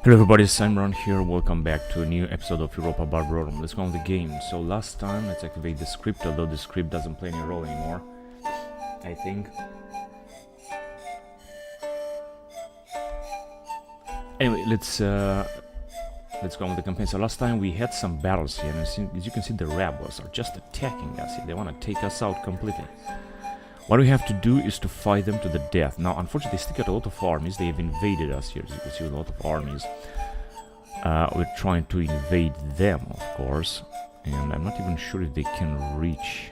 Hello everybody, Simon here, welcome back to a new episode of Europa Barbarorum. Let's go on the game. So last time, let's activate the script, although the script doesn't play any role anymore, I think. Anyway, let's go on with the campaign. So last time we had some battles here, and as you can see, the rebels are just attacking us here. They want to take us out completely. What we have to do is to fight them to the death. Now, unfortunately, they still got a lot of armies. They have invaded us here, as you can see, with a lot of armies. We're trying to invade them, of course. And I'm not even sure if they can reach.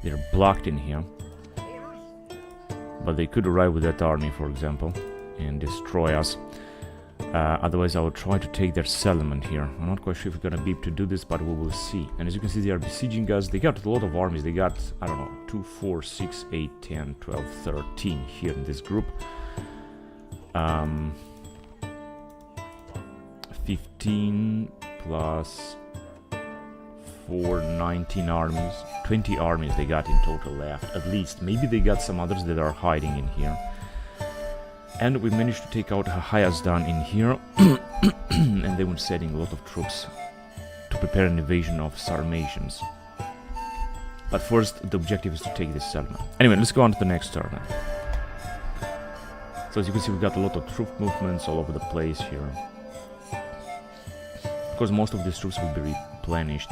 They're blocked in here. But they could arrive with that army, for example, and destroy us. Otherwise, I will try to take their settlement here. I'm not quite sure if we're gonna be able to do this, but we will see. And as you can see, they are besieging us. They got a lot of armies. They got, I don't know, 2, 4, 6, 8, 10, 12, 13 here in this group. 15 plus 4, 19 armies. 20 armies they got in total left, at least. Maybe they got some others that are hiding in here. And we managed to take out Hayasdan in here, and they were sending a lot of troops to prepare an invasion of Sarmatians. But first, the objective is to take this settlement. Anyway, let's go on to the next turn. So as you can see, we've got a lot of troop movements all over the place here. Of course, most of these troops will be replenished.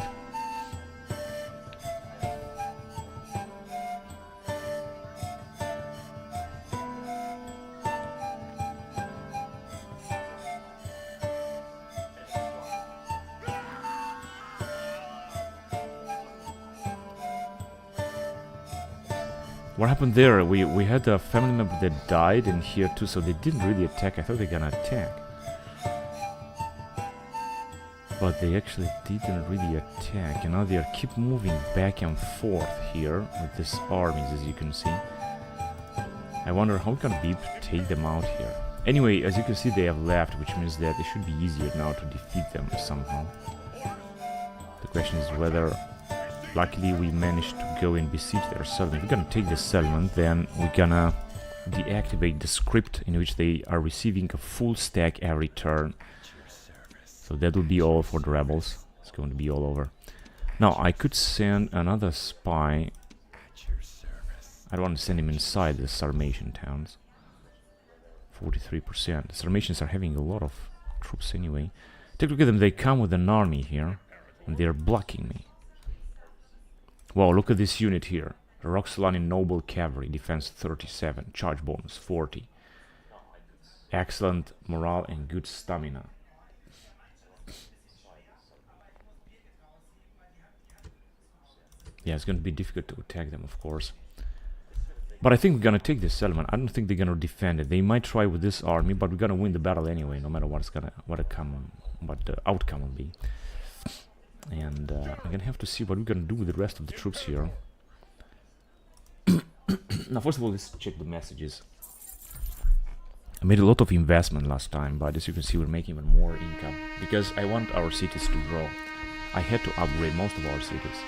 What happened there? We had a family member that died in here too, so they didn't really attack. I thought they were gonna attack. But they actually didn't really attack. And now they keep moving back and forth here with these armies, as you can see. I wonder how we can be able to take them out here. Anyway, as you can see, they have left, which means that it should be easier now to defeat them somehow. The question is whether... Luckily, we managed to go and besiege their settlement. If we're gonna take this settlement, then we're gonna deactivate the script in which they are receiving a full stack every turn. So that will be all for the rebels. It's going to be all over. Now, I could send another spy. I don't want to send him inside the Sarmatian towns. 43%. The Sarmatians are having a lot of troops anyway. Take a look at them. They come with an army here, and they're blocking me. Wow, look at this unit here. Roxolani Noble Cavalry, defense 37, charge bonus 40. Excellent morale and good stamina. Yeah, it's going to be difficult to attack them, of course. But I think we're going to take this settlement. I don't think they're going to defend it. They might try with this army, but we're going to win the battle anyway, no matter what the outcome will be. And I'm gonna have to see what we're gonna do with the rest of the troops here. Now, first of all, let's check the messages. I made a lot of investment last time, but as you can see, we're making even more income because I want our cities to grow. I had to upgrade most of our cities.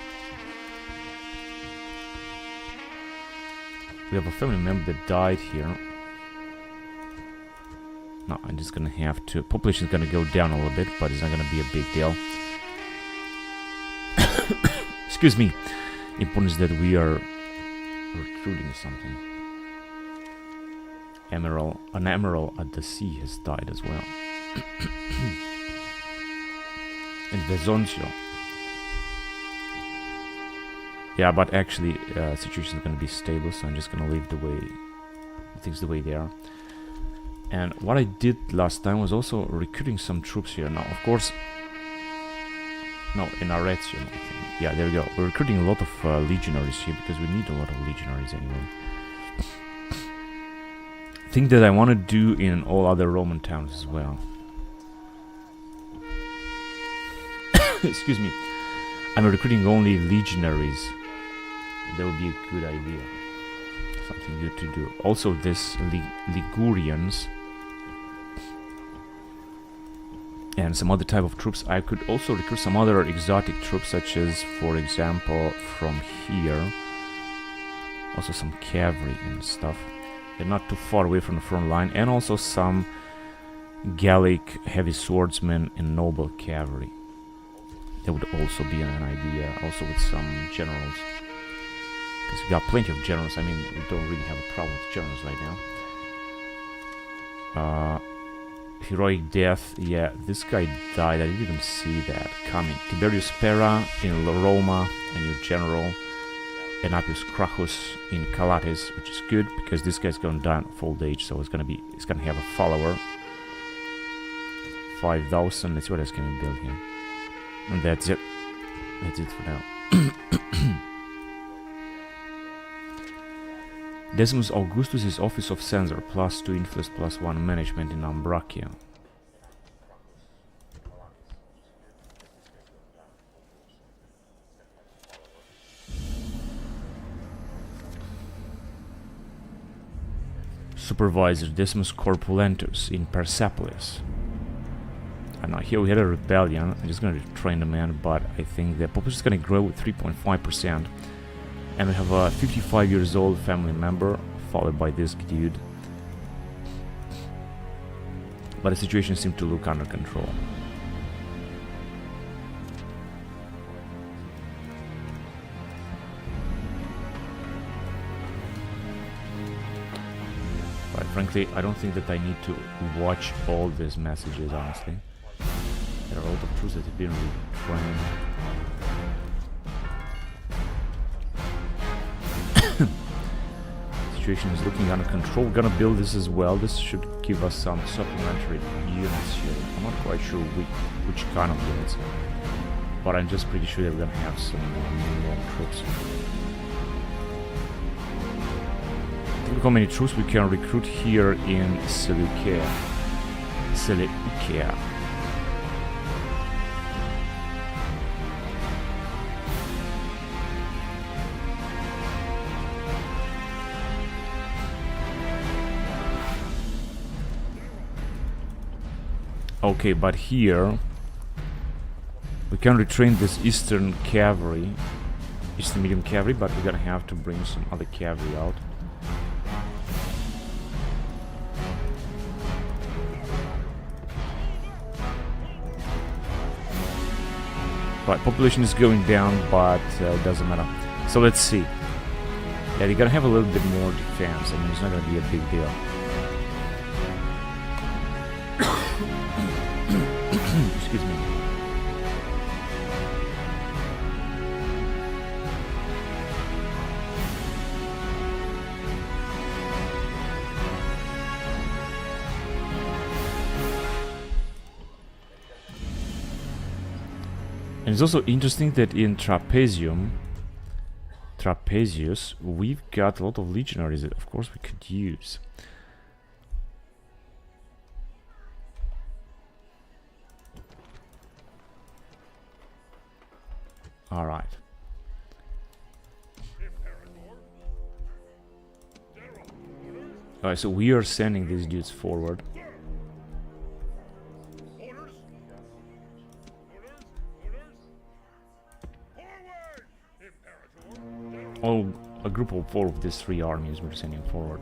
We have a family member that died here. No, I'm just gonna have to... Population is gonna go down a little bit, but it's not gonna be a big deal. Excuse me. Important is that we are recruiting something. An emerald at the sea has died as well. And Vesoncio. Yeah, but actually, situation is going to be stable, so I'm just going to leave things the way they are. And what I did last time was also recruiting some troops here. Now, of course. No, in Arezzo, I think. Yeah, there we go. We're recruiting a lot of legionaries here because we need a lot of legionaries anyway. Thing that I want to do in all other Roman towns as well. Excuse me. I'm recruiting only legionaries. That would be a good idea. Something good to do. Also, this Ligurians and some other type of troops. I could also recruit some other exotic troops, such as, for example, from here. Also some cavalry and stuff. They're not too far away from the front line. And also some Gallic heavy swordsmen and noble cavalry. That would also be an idea, also with some generals. Because we got plenty of generals. I mean, we don't really have a problem with generals right now. Heroic death. Yeah, this guy died. I didn't even see that coming. Tiberius Pera in Roma, a new general. And Appius Crachus in Calates, which is good because this guy's going to die of old age, so it's gonna have a follower. 5,000. Let's see what else can we build here. And that's it. That's it for now. Decimus Augustus is office of censor, +2 influence, +1 management in Ambracia. Supervisor Decimus Corpulentus in Persepolis. I know here we had a rebellion. I'm just gonna train the man, but I think the population is gonna grow with 3.5%. And we have a 55 years old family member, followed by this dude. But the situation seems to look under control. But frankly, I don't think that I need to watch all these messages, honestly. There are a lot of troops that have been retrained. Situation is looking under control. We're gonna build this as well. This should give us some supplementary units here. I'm not quite sure which kind of units, but I'm just pretty sure that we're gonna have some more troops. Look how many troops we can recruit here in Seleucia. Okay, but here we can retrain this Eastern cavalry, Eastern medium cavalry, but we're gonna have to bring some other cavalry out. But population is going down, but it doesn't matter. So let's see. Yeah, they're gonna have a little bit more defense. I mean, it's not gonna be a big deal. Excuse me. And it's also interesting that in Trapezius, we've got a lot of legionaries that, of course, we could use. All right. All right, so we are sending these dudes forward. Oh, a group of 4 of these 3 armies we're sending forward,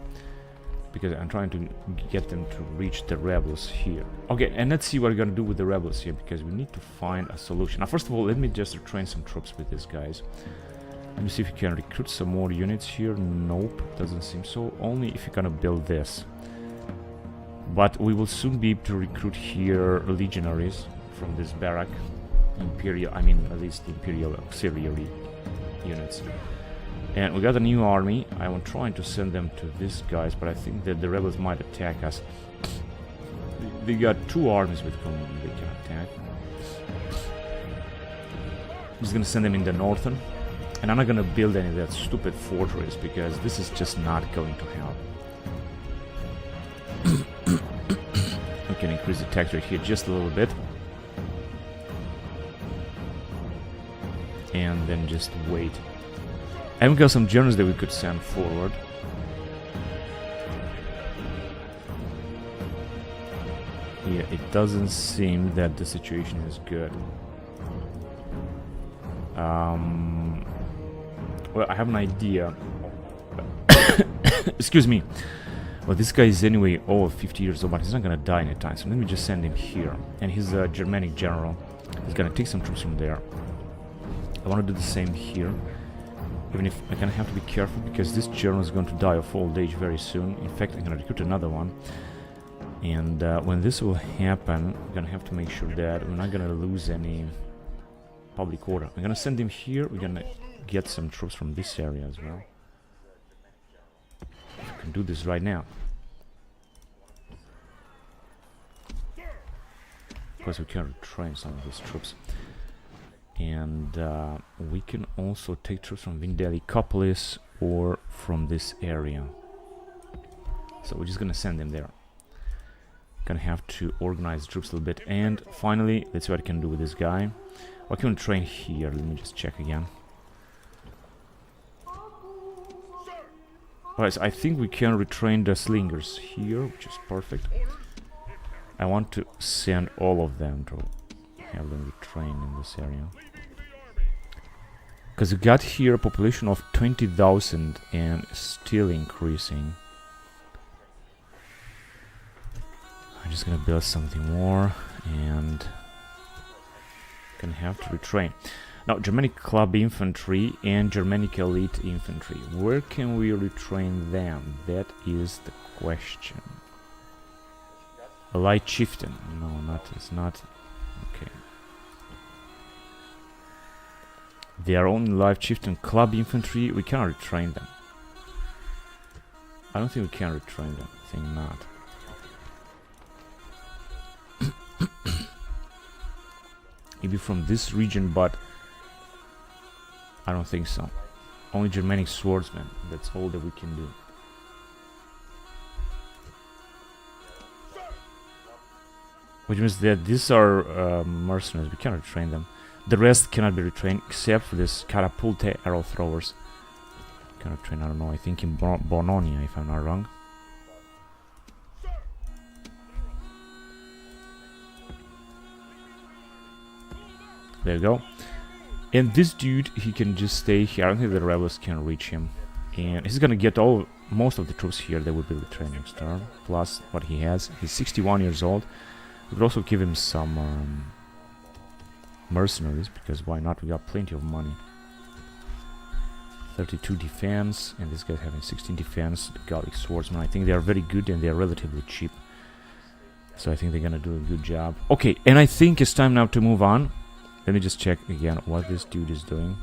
because I'm trying to get them to reach the rebels here. Okay, and let's see what we're gonna do with the rebels here, because we need to find a solution. Now, first of all, let me just train some troops with these guys. Let me see if we can recruit some more units here. Nope, doesn't seem so. Only if you're gonna build this. But we will soon be able to recruit here legionaries from this barrack. Imperial, I mean, at least Imperial auxiliary units. And we got a new army. I'm trying to send them to these guys, but I think that the rebels might attack us. They got 2 armies with whom they can attack. I'm just gonna send them in the northern. And I'm not gonna build any of that stupid fortress, because this is just not going to help. We can increase the tax rate here just a little bit. And then just wait. And we got some generals that we could send forward. Yeah, it doesn't seem that the situation is good. Well, I have an idea. Excuse me. Well, this guy is anyway all 50 years old, but he's not gonna die anytime, so let me just send him here. And he's a Germanic general. He's gonna take some troops from there. I want to do the same here. Even if I'm gonna have to be careful, because this general is going to die of old age very soon. In fact, I'm gonna recruit another one. And when this will happen, I'm gonna have to make sure that we're not gonna lose any public order. I'm gonna send him here. We're gonna get some troops from this area as well. I can do this right now. Of course, we can retrain some of these troops. And we can also take troops from Vindelicopolis or from this area. So we're just gonna send them there. Gonna have to organize the troops a little bit. And finally, let's see what I can do with this guy. What can we train here? Let me just check again. Alright, so I think we can retrain the slingers here, which is perfect. I want to send all of them to have them retrained in this area. Because we got here a population of 20,000 and still increasing. I'm just gonna build something more and gonna have to retrain. Now, Germanic Club Infantry and Germanic Elite Infantry. Where can we retrain them? That is the question. A light chieftain. No, it's not. Okay. They are only live chieftain. Club Infantry, we cannot retrain them. I don't think we can retrain them. I think not. Maybe from this region, but I don't think so. Only Germanic swordsmen. That's all that we can do. Which means that these are mercenaries. We cannot train them. The rest cannot be retrained except for this catapulte arrow throwers. Cannot train. I don't know. I think in Bononia, if I'm not wrong. There you go. And this dude, he can just stay here. I don't think the rebels can reach him. And he's gonna get most of the troops here that will be retrained next turn. Plus what he has. He's 61 years old. We could also give him some mercenaries, because why not? We got plenty of money. 32 defense, and this guy's having 16 defense. The Gallic swordsmen, I think they are very good and they are relatively cheap. So I think they're gonna do a good job. Okay, and I think it's time now to move on. Let me just check again what this dude is doing.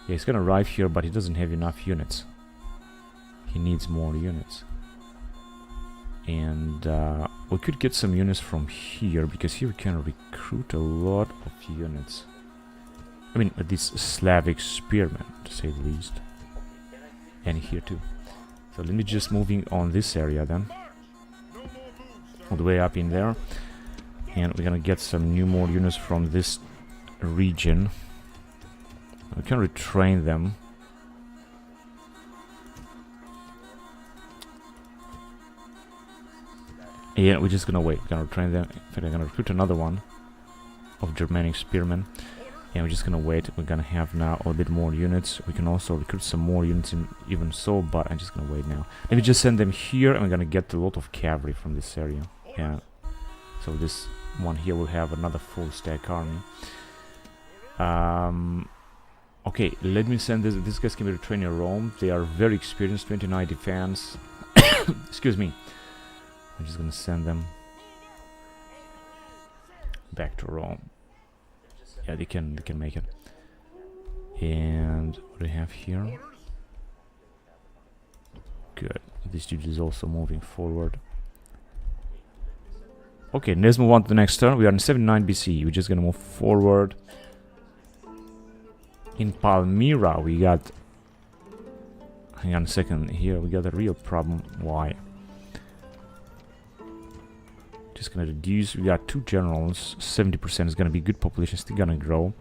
Yeah, he's gonna arrive here, but he doesn't have enough units. He needs more units. And we could get some units from here, because here we can recruit a lot of units. I mean, these Slavic spearmen, to say the least. And here too. So let me just moving on this area then. All the way up in there. And we're gonna get some more units from this region. We can retrain them. Yeah, we're just gonna wait. We're gonna retrain them. In fact, I'm gonna recruit another one of Germanic spearmen. And we're just gonna wait. We're gonna have now a bit more units. We can also recruit some more units even so, but I'm just gonna wait now. Let me just send them here, and we're gonna get a lot of cavalry from this area. Yeah. So this one here will have another full stack army. Okay, let me send this. These guys can be retrained in Rome. They are very experienced, 29 defense. Excuse me. I'm just gonna send them back to Rome. Yeah, they can make it. And what do we have here? Good. This dude is also moving forward. Okay, let's move on to the next turn. We are in 79 BC. We're just gonna move forward. In Palmyra, we got... Hang on a second. Here, we got a real problem. Why? Just gonna reduce. We got 2 generals. 70% is gonna be good population. Still gonna grow.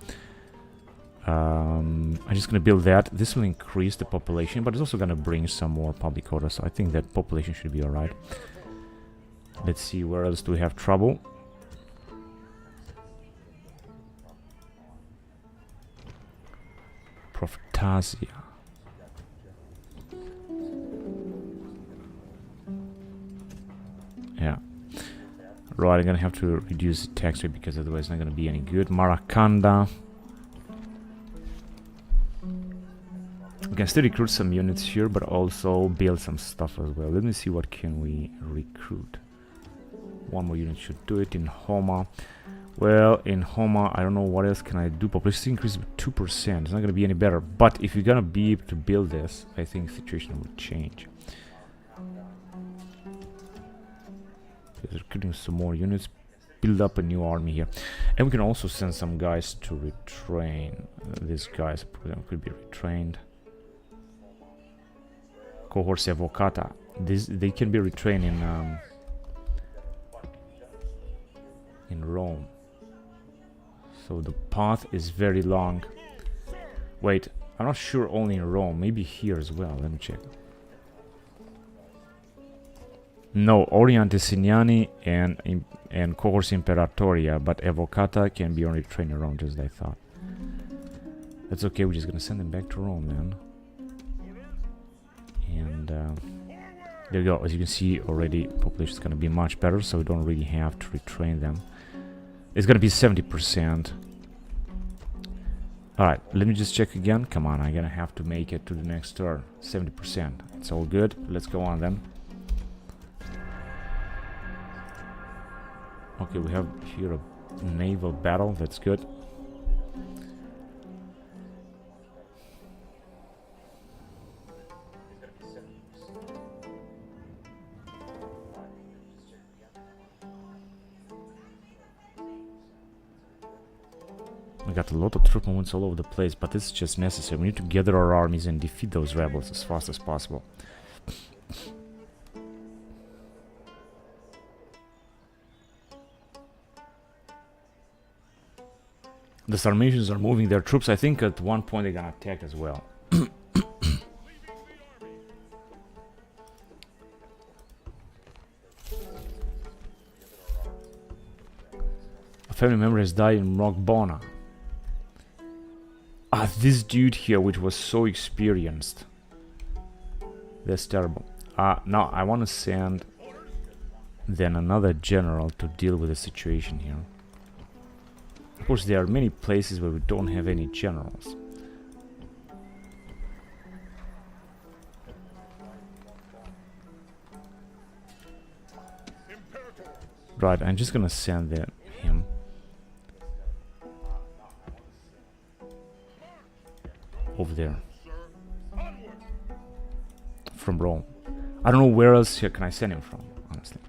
I'm just gonna build that. This will increase the population, but it's also gonna bring some more public order. So I think that population should be alright. Let's see, where else do we have trouble? Prophetasia. Right, I'm gonna have to reduce the tax rate because otherwise it's not gonna be any good. Maracanda. We can still recruit some units here, but also build some stuff as well. Let me see what can we recruit. One more unit should do it. In Homa. Well, in Homa, I don't know what else can I do. Population increase by 2%. It's not gonna be any better. But if you're gonna be able to build this, I think the situation will change. Recruiting some more units, build up a new army here, and we can also send some guys to retrain. These guys could be retrained. Cohorts Evocata. They can be retrained in Rome. So the path is very long. Wait, I'm not sure only in Rome. Maybe here as well. Let me check. No, Oriente Signani and Cohorts Imperatoria, but Evocata can be only trained in Rome, just as I thought. That's okay, we're just gonna send them back to Rome then. And there you go. As you can see already, population is gonna be much better, so we don't really have to retrain them. It's gonna be 70%. Alright, let me just check again. Come on, I'm gonna have to make it to the next turn. 70%. It's all good. Let's go on then. Okay, we have here a naval battle. That's good. We got a lot of troop movements all over the place, but this is just necessary. We need to gather our armies and defeat those rebels as fast as possible. The Sarmatians are moving their troops. I think at one point they're gonna attack as well. A family member has died in Rogbona. Ah, this dude here, which was so experienced. That's terrible. Now I want to send then another general to deal with the situation here. Of course, there are many places where we don't have any generals. Right, I'm just gonna send him. Over there. From Rome. I don't know where else here can I send him from, honestly.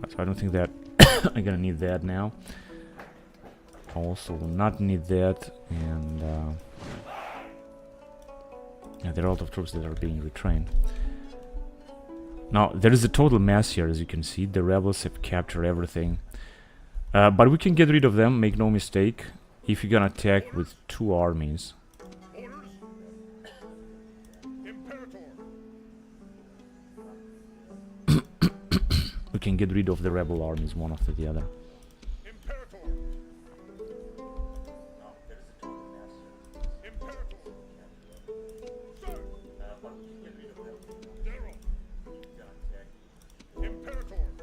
So I don't think that I'm gonna need that now. I also will not need that, and yeah, there are a lot of troops that are being retrained. Now there is a total mess here, as you can see. The rebels have captured everything, but we can get rid of them. Make no mistake. If you're gonna attack with two armies. We can get rid of the rebel armies one after the other.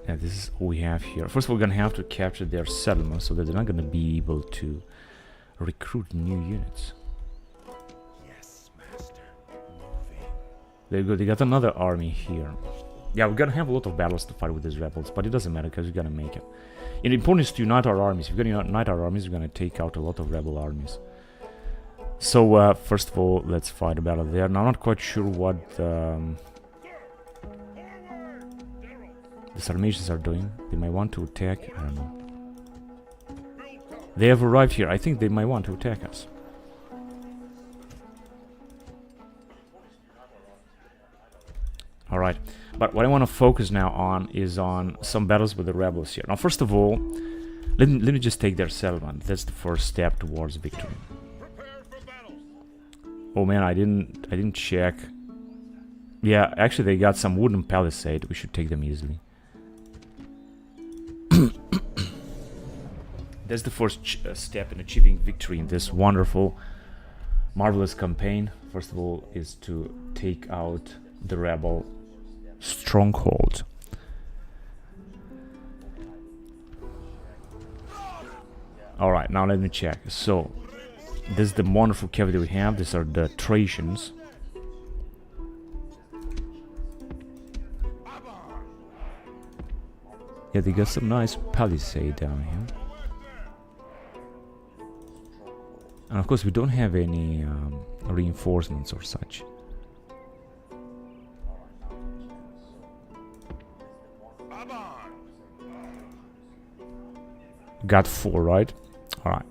Yeah, this is what we have here. First of all, we're gonna have to capture their settlements so that they're not gonna be able to recruit new units. Yes, master. There you go. They got another army here. Yeah, we're gonna have a lot of battles to fight with these rebels, but it doesn't matter because we're gonna make it. And the important is to unite our armies. If we're gonna unite our armies, we're gonna take out a lot of rebel armies. So, first of all, let's fight a battle there. Now, I'm not quite sure what the Sarmatians are doing. They might want to attack. I don't know. They have arrived here. I think they might want to attack us. Alright, but what I want to focus now on is on some battles with the rebels here. Now, first of all, let me just take their settlement. That's the first step towards victory. Oh man, I didn't check. Yeah, actually they got some wooden palisade. We should take them easily. That's the first step in achieving victory in this wonderful, marvelous campaign. First of all, is to take out the rebel stronghold. Alright, now let me check. So, this is the wonderful cavalry we have. These are the Thracians. Yeah, they got some nice palisade down here. And of course we don't have any reinforcements or such. Got 4, right? Alright.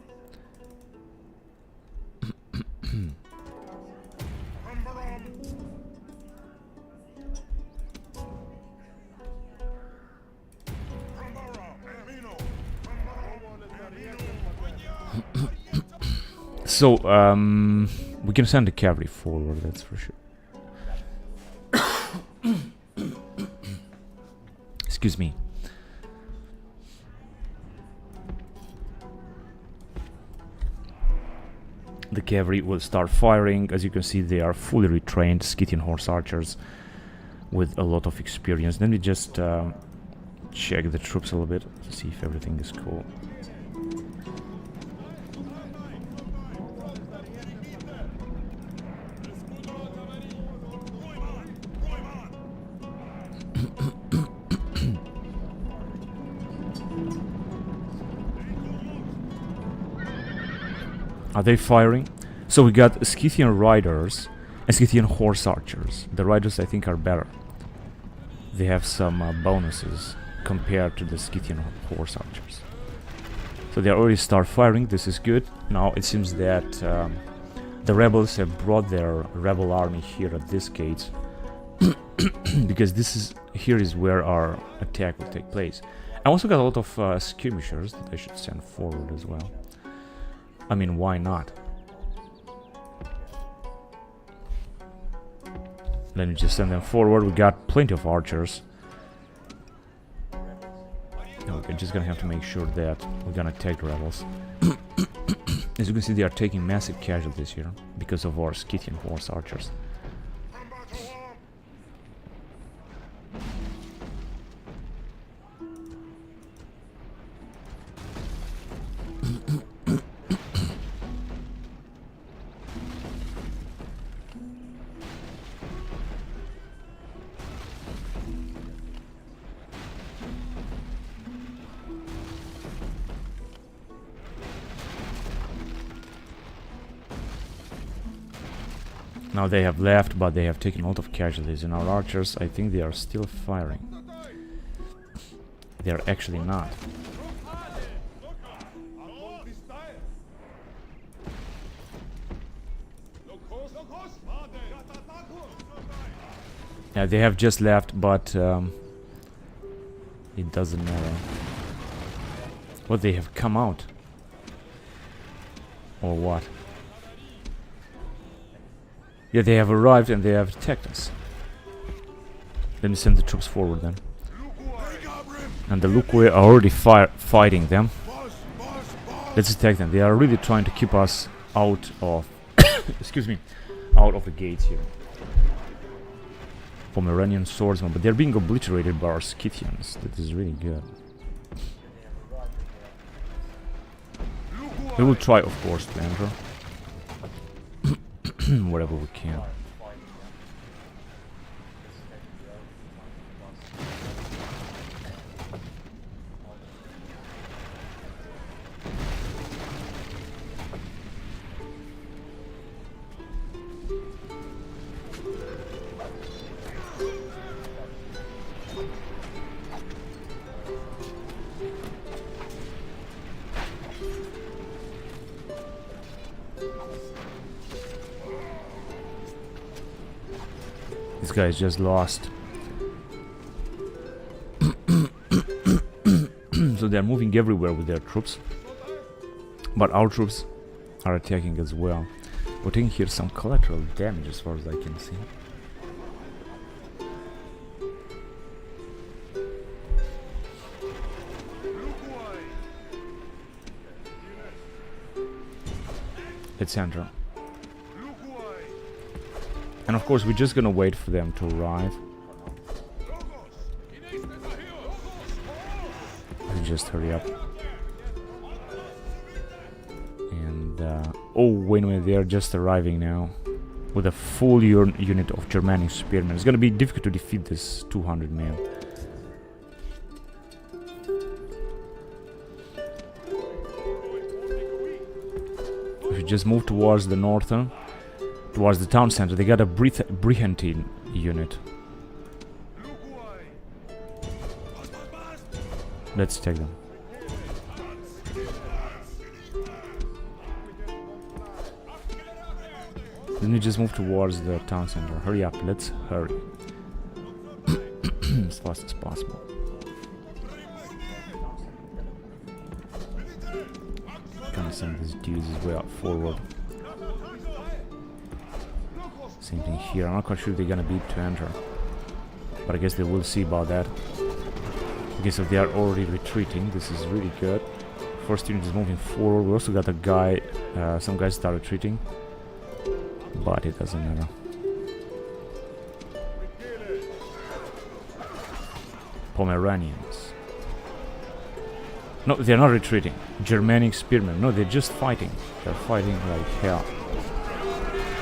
So, we can send the cavalry forward, that's for sure. Excuse me. The cavalry will start firing. As you can see, they are fully retrained Scythian horse archers with a lot of experience. Let me just check the troops a little bit to see if everything is cool. Are they firing? So we got Scythian riders and Scythian horse archers. The riders I think are better. They have some bonuses compared to the Scythian horse archers. So they already start firing, this is good. Now it seems that the rebels have brought their rebel army here at this gate. Because here is where our attack will take place. I also got a lot of skirmishers that I should send forward as well. I mean, why not? Let me just send them forward. We got plenty of archers. Okay, just gonna have to make sure that we're gonna attack the rebels. As you can see, they are taking massive casualties here because of our Scythian horse archers. Now they have left, but they have taken a lot of casualties, and our archers, I think they are still firing. They are actually not. Yeah, they have just left, but it doesn't matter. What, they have come out? Or what? Yeah, they have arrived and they have attacked us. Let me send the troops forward then. And the Lukwe are already fighting them. Let's attack them. They are really trying to keep us out of excuse me, out of the gates here. Pomeranian swordsmen, but they're being obliterated by our Scythians. That is really good. We will try, of course, to enter wherever we can. This guy is just lost. So they're moving everywhere with their troops. But our troops are attacking as well. We're taking here some collateral damage as far as I can see. Let's enter. And of course we're just gonna wait for them to arrive. just hurry up. And oh, wait a minute, they are just arriving now with a full unit of Germanic spearmen. It's gonna be difficult to defeat this 200 male. If you just move towards the northern, towards the town center, they got a Brigantin unit. Let's take them. Let me just move towards the town center. Hurry up, let's hurry. As fast as possible. Gonna send these dudes as well forward. Same thing here. I'm not quite sure if they're gonna be able to enter, but I guess they will see about that. Okay, so they are already retreating. This is really good. First unit is moving forward. We also got a guy, some guys start retreating, but it doesn't matter. Pomeranians. No, they're not retreating. Germanic spearmen. No, they're just fighting. They're fighting like hell.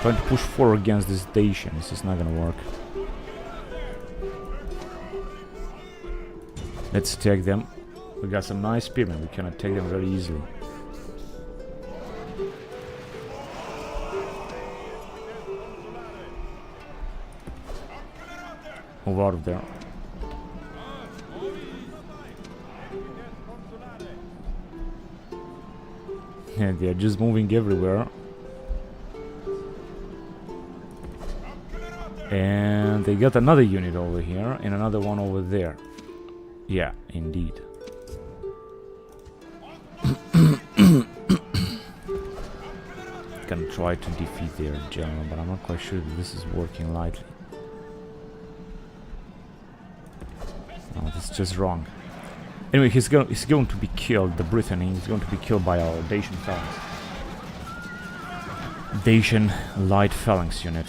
Trying to push forward against these Dacians. This is not gonna work. Let's take them. We got some nice spearmen. We cannot take them very easily. Move out of there. Yeah, they're just moving everywhere. And they got another unit over here and another one over there. Yeah, indeed. Gonna try to defeat their general, but I'm not quite sure that this is working lightly. No, this is just wrong. Anyway, he's going to be killed, the Brittany. He's going to be killed by our Dacian phalanx. Dacian light phalanx unit.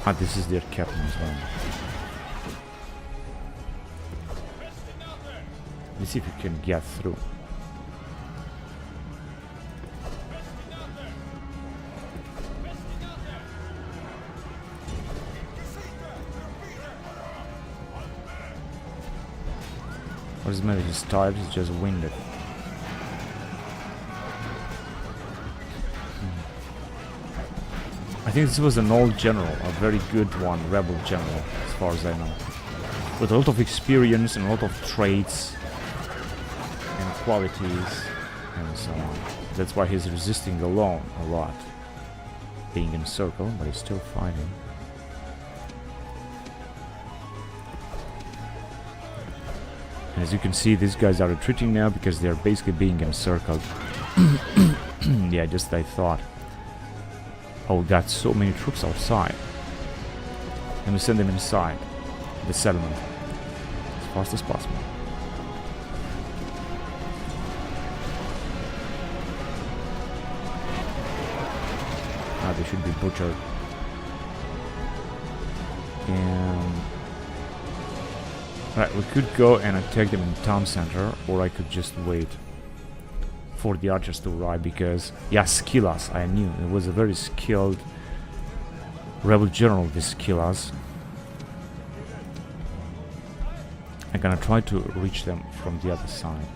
Ah, this is their captain as well. Let's see if we can get through. What is the matter? He's tired, he's just winded. I think this was an old general, a very good one, rebel general, as far as I know. With a lot of experience and a lot of traits and qualities and so on. That's why he's resisting alone a lot. Being encircled, but he's still fighting. And as you can see, these guys are retreating now because they're basically being encircled. Yeah, just I thought. Oh, we got so many troops outside. Let me send them inside the settlement as fast as possible. Ah, they should be butchered. And right, we could go and attack them in the town center, or I could just wait for the archers to arrive, because yeah, Skillas, I knew it was a very skilled rebel general, this Skillas. I'm gonna try to reach them from the other side.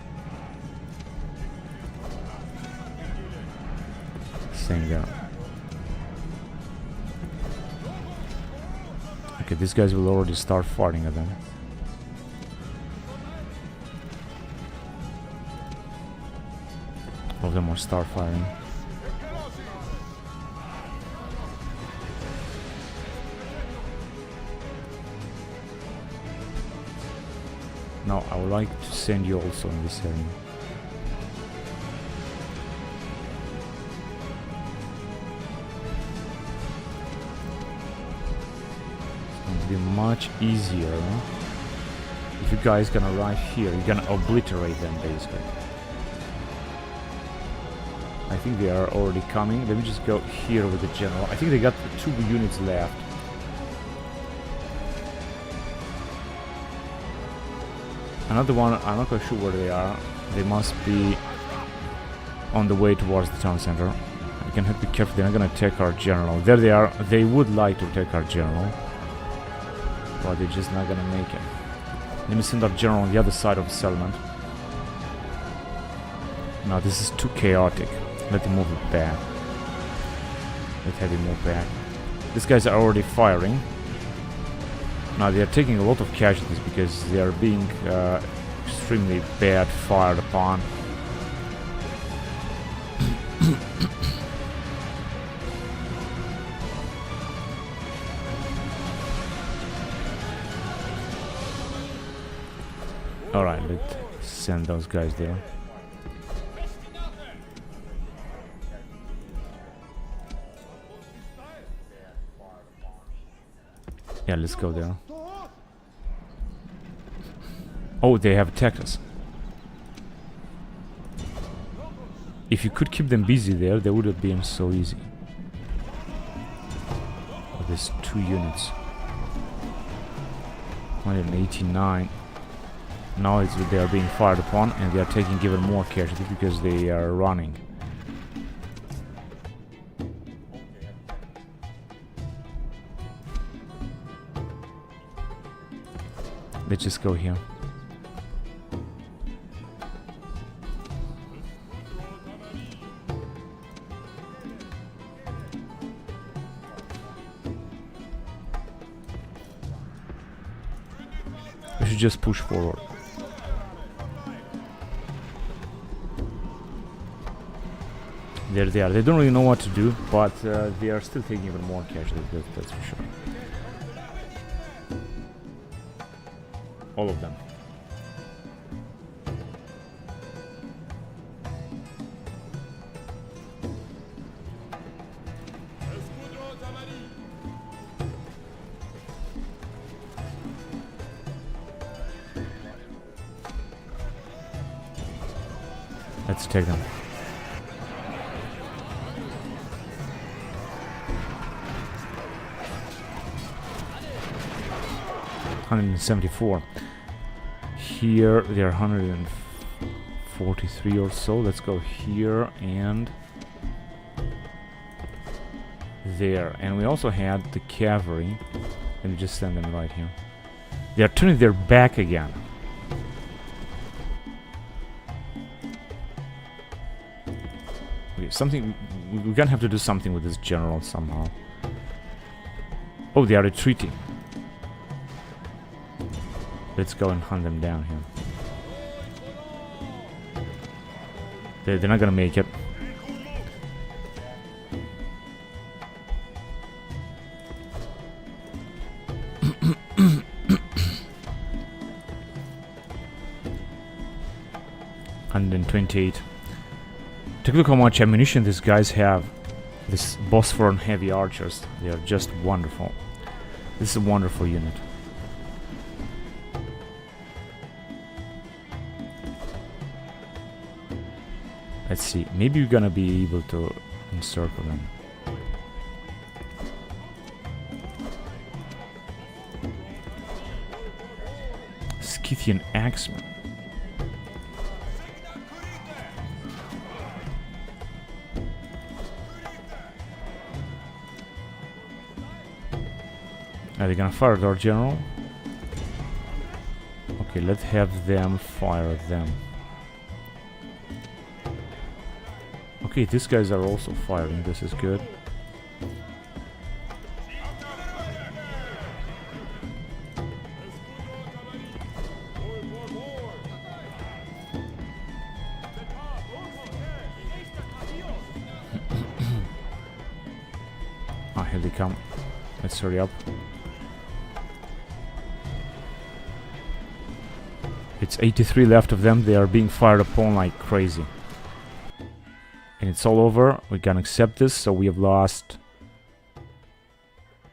Same there. Okay, these guys will already start firing at them. All of them will start firing. No, I would like to send you also in this area. It's going to be much easier if you guys can arrive here. You're gonna obliterate them basically. I think they are already coming. Let me just go here with the general. I think they got 2 units left. Another one, I'm not quite sure where they are. They must be on the way towards the town center. You can have to be careful, they're not gonna attack our general. There they are. They would like to attack our general, but they're just not gonna make it. Let me send our general on the other side of the settlement. No, this is too chaotic. Let him move it back. Let have him move back. These guys are already firing. Now they are taking a lot of casualties because they are being extremely bad fired upon. Alright, let's send those guys there. Yeah, let's go there. Oh, they have attacked us. If you could keep them busy there, they would have been so easy. Oh, there's 2 units. 189. Now they are being fired upon, and they are taking even more casualties because they are running. Let's just go here. We should just push forward. There they are. They don't really know what to do, but they are still taking even more casualties, that's for sure. All of them. Let's take them. $174. Here they are 143 or so. Let's go here and there. And we also had the cavalry. Let me just send them right here. They are turning their back again. Okay, something. We're gonna have to do something with this general somehow. Oh, they are retreating. Let's go and hunt them down here. They're not gonna make it. $128. Take a look how much ammunition these guys have. This Bosporan heavy archers. They are just wonderful. This is a wonderful unit. Let's see, maybe we're gonna be able to encircle them. Scythian axemen. Are they gonna fire at our general? Okay, let's have them fire at them. Okay, these guys are also firing. This is good. Ah, here they come. Let's hurry up. It's 83 left of them. They are being fired upon like crazy. And it's all over. We can accept this. So we have lost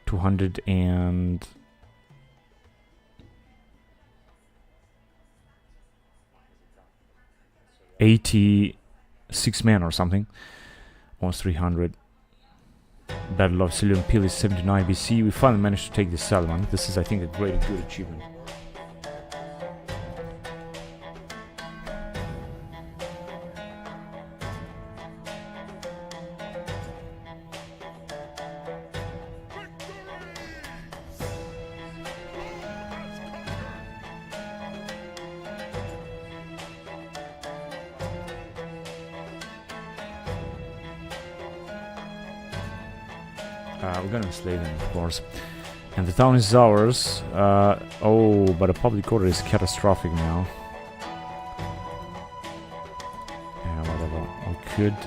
286 men or something. Almost 300. Battle of Syracuse 79 BC. We finally managed to take the settlement. This is, I think, a great, good achievement. We're gonna enslave them, of course. And the town is ours. Oh, but the public order is catastrophic now. Yeah, whatever. We could...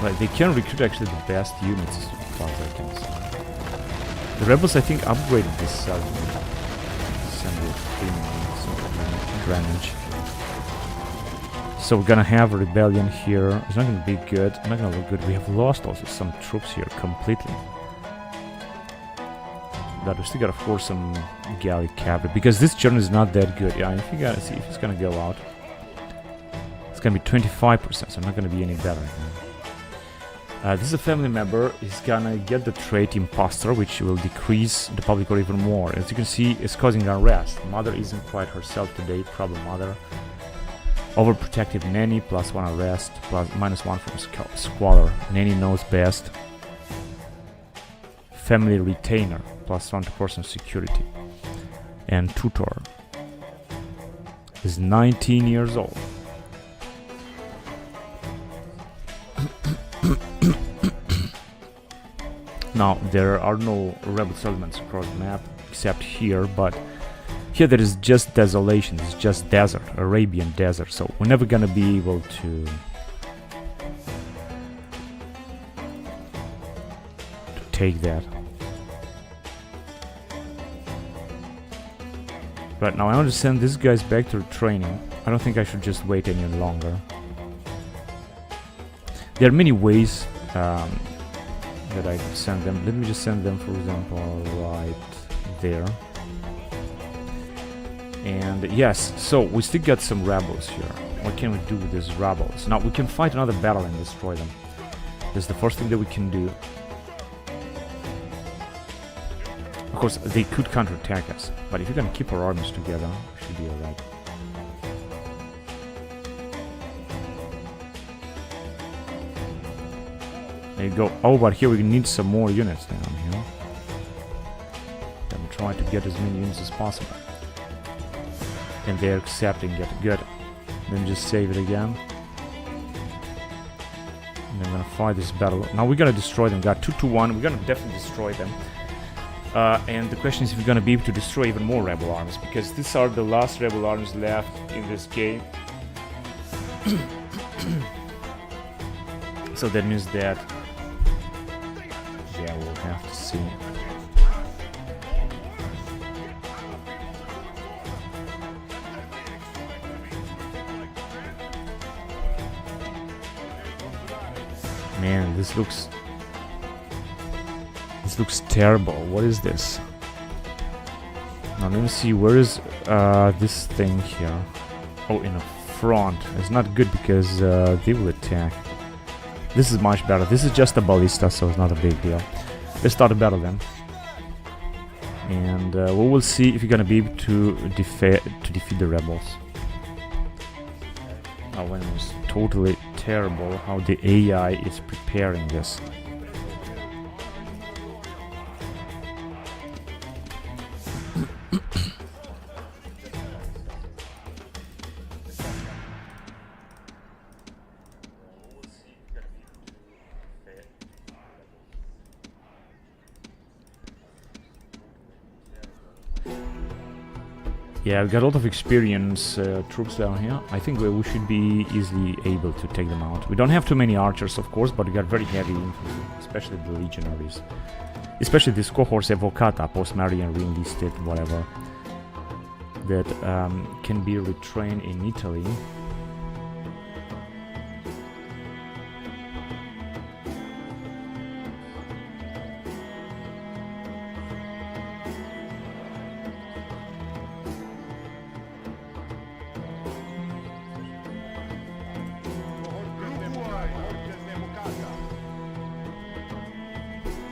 Right, they can recruit actually the best units as far as I can see. The rebels, I think, upgraded this settlement. Drainage. So we're gonna have a rebellion here. It's not gonna be good. Not gonna look good. We have lost also some troops here completely. But we still got, of course, some Gallic cavalry because this journey is not that good. Yeah, if you gotta see if it's gonna go out, it's gonna be 25%. So not gonna be any better. This is a family member. He's gonna get the trait imposter, which will decrease the public order even more. As you can see, it's causing unrest. Mother isn't quite herself today. Problem mother. Overprotective nanny, +1 arrest, -1 from squalor. Nanny knows best. Family retainer, +1 to personal security. And tutor is 19 years old. Now, there are no rebel settlements across the map, except here, but here there is just desolation, it's just desert, Arabian desert, so we're never gonna be able to take that. Right, now I want to send these guys back to training. I don't think I should just wait any longer. There are many ways that I could send them. Let me just send them, for example, right there. And yes, so we still got some rebels here. What can we do with these rebels? Now we can fight another battle and destroy them. That's the first thing that we can do. Of course, they could counterattack us, but if you're gonna keep our armies together, we should be alright. There you go. Oh, but here we need some more units down here. I'm trying to get as many units as possible. And they're accepting it. Good. Then just save it again. And I'm gonna fight this battle. Now we're gonna destroy them. Got 2 to 1. We're gonna definitely destroy them. And the question is if we're gonna be able to destroy even more rebel armies, because these are the last rebel armies left in this game. So that means that, yeah, we'll have to see. Man, this looks terrible. What is this? Now let me see, where is this thing here? Oh, in a front. It's not good because they will attack. This is much better. This is just a ballista, so it's not a big deal. Let's start a battle then. And we will see if you're gonna be able to defeat the rebels. Oh, when it was totally terrible how the AI is preparing this. Yeah, we've got a lot of experience troops down here. I think we should be easily able to take them out. We don't have too many archers, of course, but we got very heavy infantry, especially the legionaries. Especially this cohorts evocata, post-Marian, re-enlisted, whatever, that can be retrained in Italy.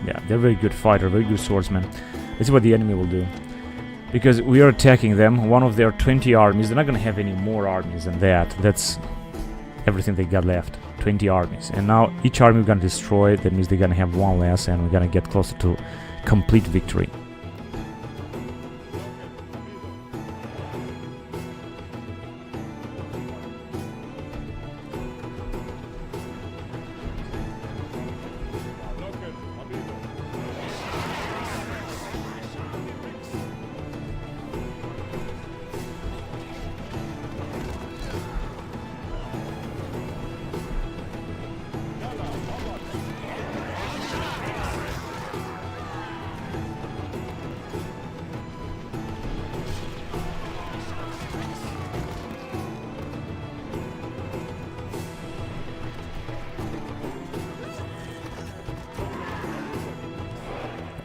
Yeah, they're very good fighter, very good swordsman. Let's see what the enemy will do. Because we are attacking them, one of their 20 armies, they're not gonna have any more armies than that. That's everything they got left. 20 armies. And now each army we're gonna destroy, that means they're gonna have one less and we're gonna get closer to complete victory.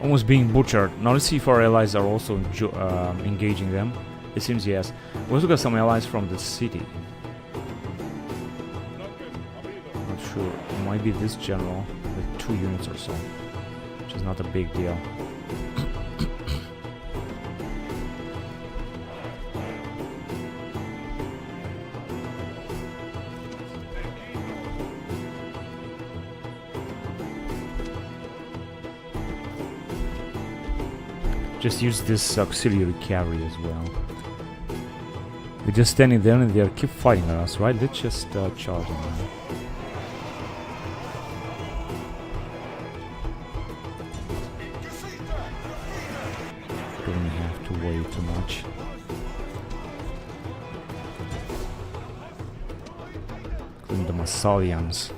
Almost being butchered. Now let's see if our allies are also engaging them. It seems yes. We also got some allies from the city. Not sure. It might be this general with 2 units or so, which is not a big deal. Just use this auxiliary cavalry as well. We're just standing there and they keep fighting at us, right? Let's just charge them now. Don't have to worry too much. Including the Massalians.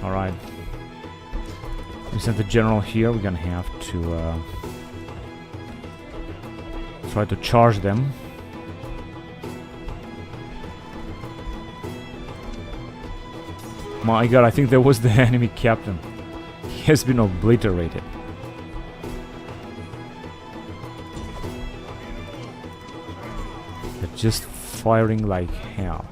Alright. We sent the general here. We're gonna have to try to charge them. My god, I think that was the enemy captain. He has been obliterated. They're just firing like hell.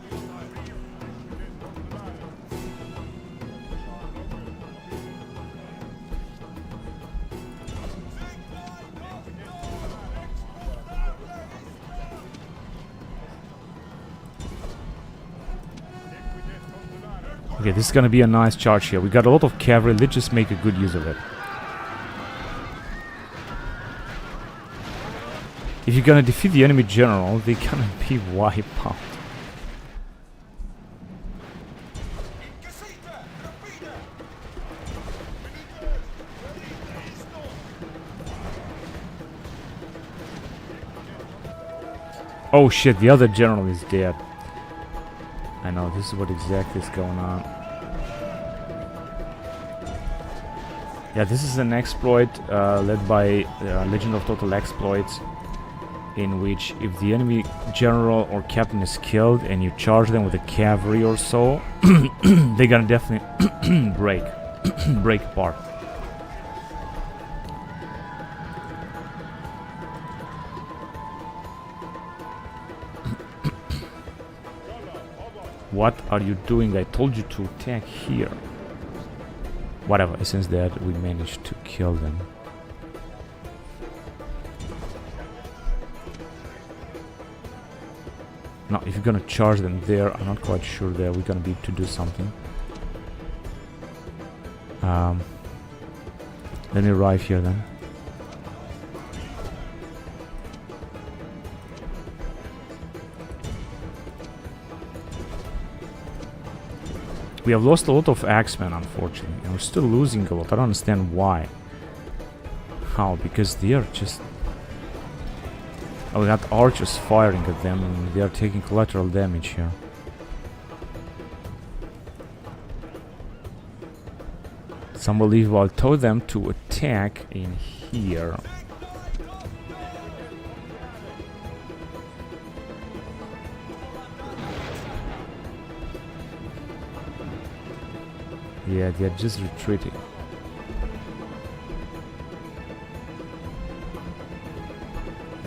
Okay, this is gonna be a nice charge here. We got a lot of cavalry. Let's just make a good use of it. If you're gonna defeat the enemy general, they're gonna be wiped out. Oh shit, the other general is dead. I know, this is what exactly is going on. Yeah, this is an exploit led by Legend of Total Exploits, in which if the enemy general or captain is killed and you charge them with a cavalry or so, they're gonna definitely break apart. What are you doing? I told you to attack here. Whatever, since that we managed to kill them. Now, if you're gonna charge them there, I'm not quite sure that we're gonna be able to do something. Let me arrive here then. We have lost a lot of axemen, unfortunately, and we're still losing a lot. I don't understand why. How? Because they are just... Oh, we got archers firing at them, and they are taking collateral damage here. It's unbelievable. I told them to attack in here. Yeah, they're just retreating.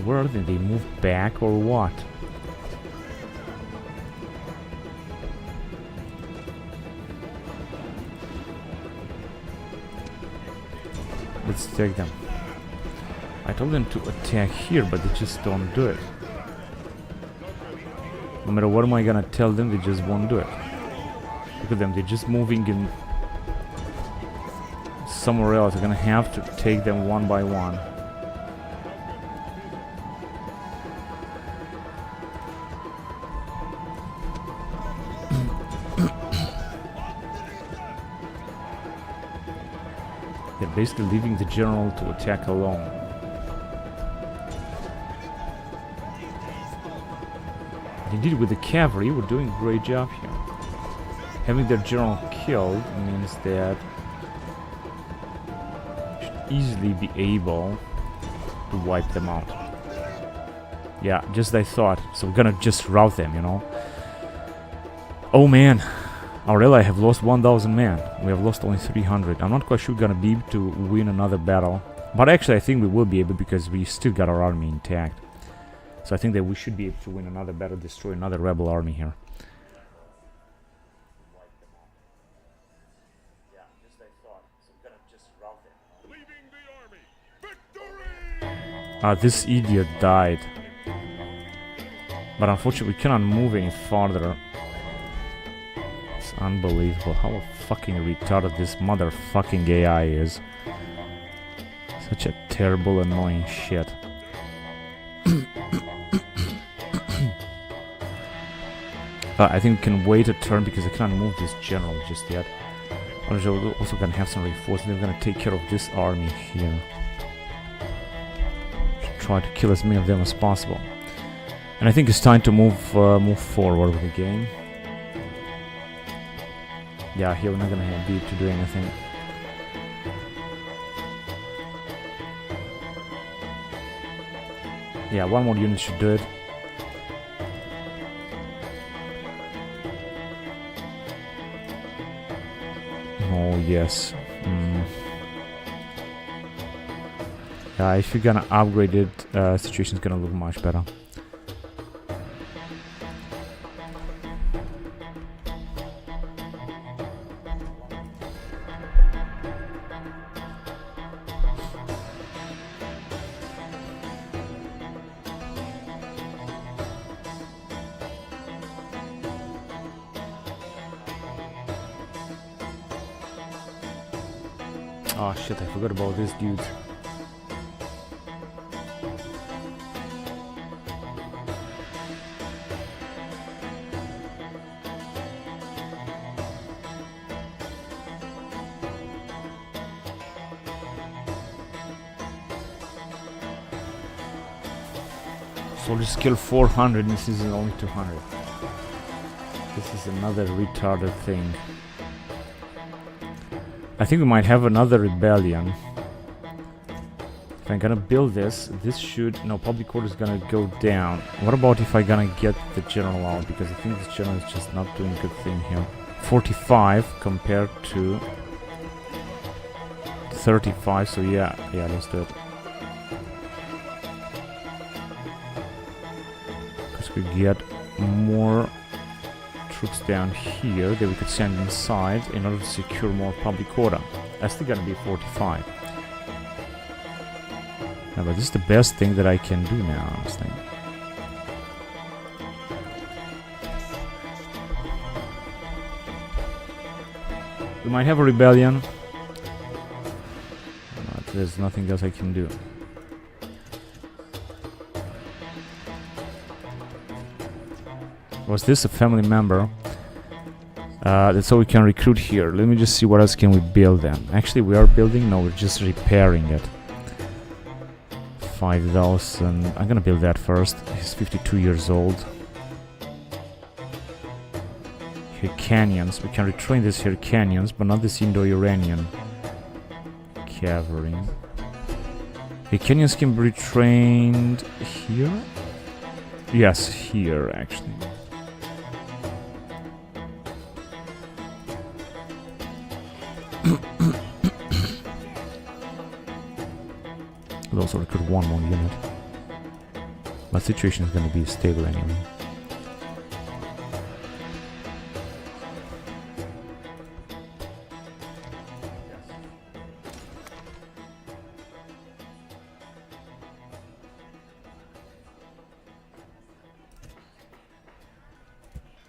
Where are they? They move back or what? Let's take them. I told them to attack here, but they just don't do it. No matter what am I gonna tell them, they just won't do it. Look at them, they're just moving in somewhere else. I'm gonna have to take them one by one. They're basically leaving the general to attack alone. Indeed, with the cavalry, we're doing a great job here. Having their general killed means that we should easily be able to wipe them out. Yeah, just as I thought. So we're gonna just rout them, you know. Oh man, our ally have lost 1,000 men. We have lost only 300. I'm not quite sure we're gonna be able to win another battle. But actually I think we will be able because we still got our army intact. So I think that we should be able to win another battle, destroy another rebel army here. Yeah, just like I thought. So we're gonna just rout them. Leaving the army. Victory! This idiot died. But unfortunately we cannot move any farther. It's unbelievable how fucking retarded this motherfucking AI is. Such a terrible, annoying shit. I think we can wait a turn because I cannot move this general just yet. We're also gonna have some reinforcements. We're gonna take care of this army here. Should try to kill as many of them as possible. And I think it's time to move forward with the game. Yeah, here we're not gonna be able to do anything. Yeah, one more unit should do it. Oh, yes. Yeah, if you're gonna upgrade it, situation's gonna look much better. Oh shit, I forgot about this dude. Soldier skill 400 and this is only 200. This is another retarded thing. I think we might have another rebellion. If I'm gonna build this, this should... No, public order is gonna go down. What about if I'm gonna get the general out? Because I think this general is just not doing a good thing here. 45 compared to 35, so yeah, let's do it. Because we get more troops down here that we could send inside in order to secure more public order. That's still gonna be 45. Yeah, but this is the best thing that I can do now, honestly. We might have a rebellion, but there's nothing else I can do. Was this a family member? That's all we can recruit here. Let me just see what else can we build then. Actually, we are building? No, we're just repairing it. 5,000. I'm gonna build that first. He's 52 years old. Hyrcanians. We can retrain these Hyrcanians, but not this Indo-Iranian cavalry. Hyrcanians can be retrained here? Yes, here actually. We'll also recruit one more unit. But situation is gonna be stable anyway.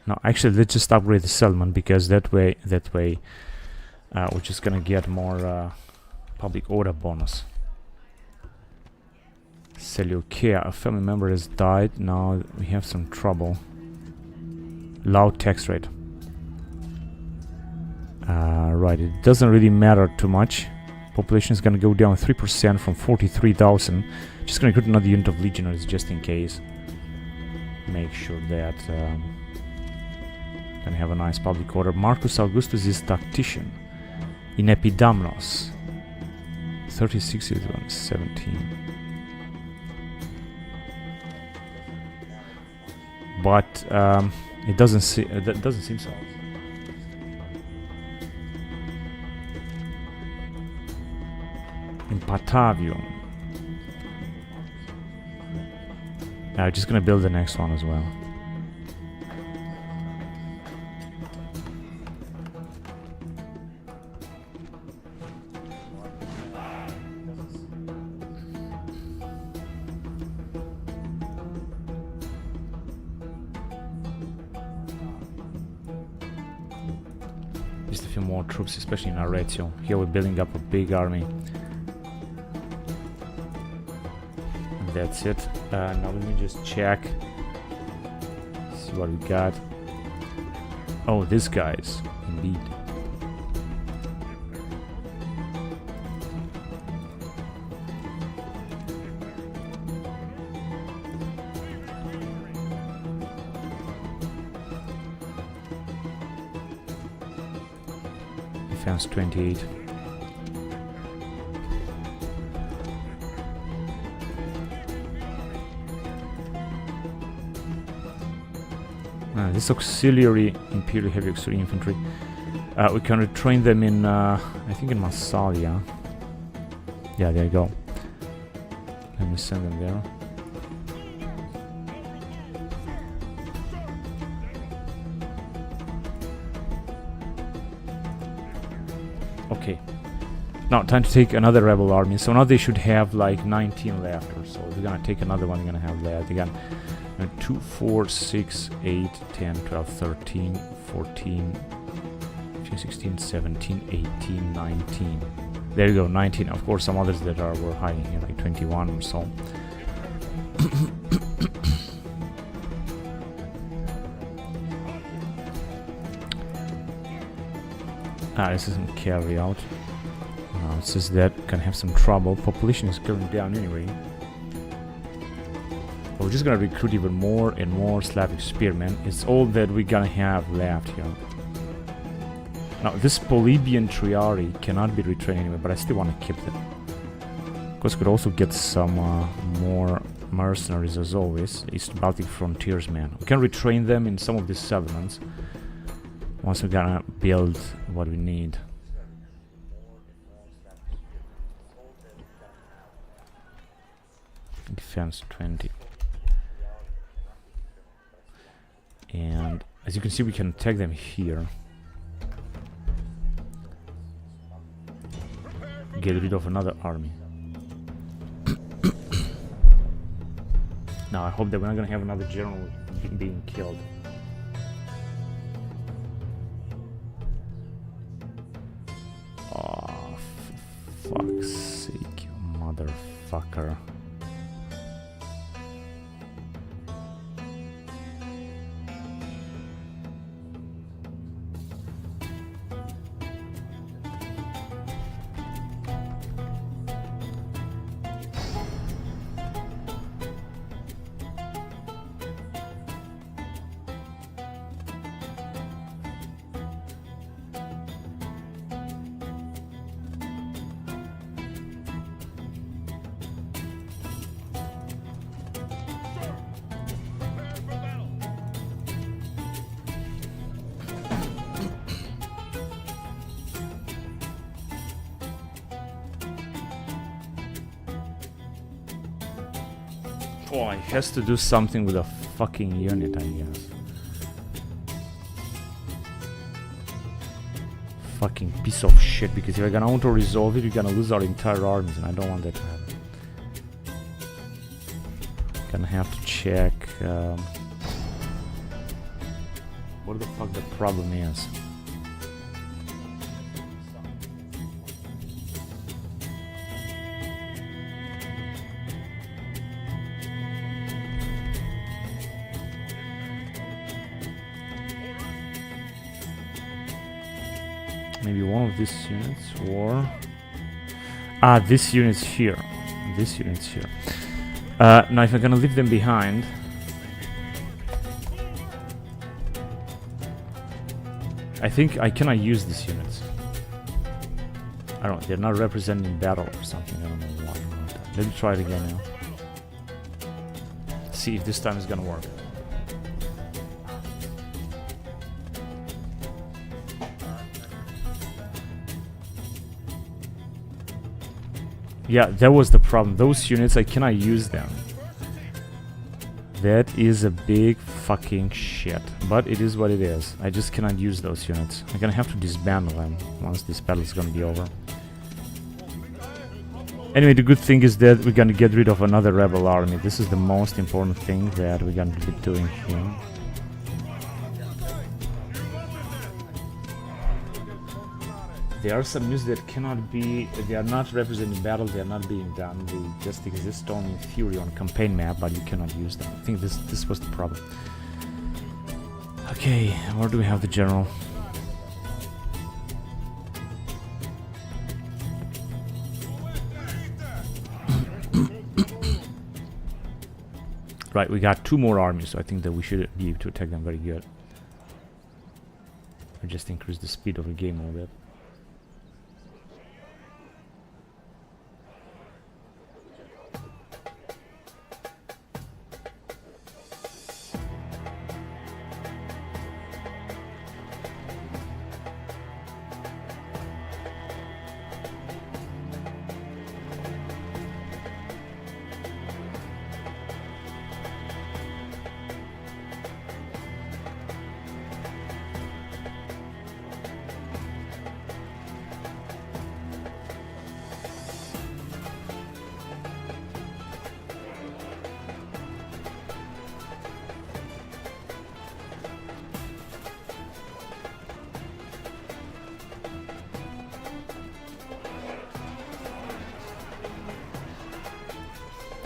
No, actually, let's just upgrade the settlement, because that way, we're just gonna get more public order bonus. Seleucia, a family member has died. Now we have some trouble. Low tax rate. Right, it doesn't really matter too much. Population is gonna go down 3% from 43,000. Just gonna recruit another unit of legionaries just in case. Make sure that gonna have a nice public order. Marcus Augustus is tactician in Epidamnos. 36 is 117. But it doesn't seem so. In Patavium. Just gonna build the next one as well. Just a few more troops, especially in Arezzo. Here we're building up a big army. And that's it. Now let me just check. See what we got. Oh, these guys, indeed. Defense 28. This auxiliary, Imperial Heavy Auxiliary Infantry, we can retrain them in, I think in Massalia. Yeah, there you go. Let me send them there. Okay. Now, time to take another rebel army. So now they should have like 19 left or so. We're gonna take another one, we're gonna have left again. 2, 4, 6, 8, 10, 12, 13, 14, 15, 16, 17, 18, 19. There you go, 19. Of course, some others that were hiding here, like 21 or so. This isn't carry out. It says that can have some trouble. Population is going down anyway. But we're just gonna recruit even more and more Slavic spearmen. It's all that we're gonna have left here. Now, this Polybian Triari cannot be retrained anyway, but I still want to keep them. Of course, could also get some more mercenaries as always. East Baltic frontiersmen. We can retrain them in some of these settlements. Once we're gonna build what we need. Defense 20. And as you can see, we can attack them here. Get rid of another army. Now I hope that we're not gonna have another general being killed. Oh, for fuck's sake, you motherfucker. Oh, it has to do something with a fucking unit, I guess. Fucking piece of shit, because if I'm gonna auto-resolve it, we're gonna lose our entire armies, and I don't want that to happen. Gonna have to check what the fuck the problem is. Maybe one of these units, or this unit's here. This unit's here. Now, if I'm gonna leave them behind, I think I cannot use these units. I don't know, they're not representing battle or something. I don't know why. Let me try it again now. See if this time it's gonna work. Yeah, that was the problem. Those units, I cannot use them. That is a big fucking shit. But it is what it is. I just cannot use those units. I'm gonna have to disband them once this battle is gonna be over. Anyway, the good thing is that we're gonna get rid of another rebel army. This is the most important thing that we're gonna be doing here. There are some news that cannot be, they are not representing battle, they are not being done, they just exist only in theory on campaign map, but you cannot use them. I think this was the problem. Okay, where do we have the general? Right, we got 2 more armies, so I think that we should be able to attack them very good. Or just increase the speed of the game a little bit.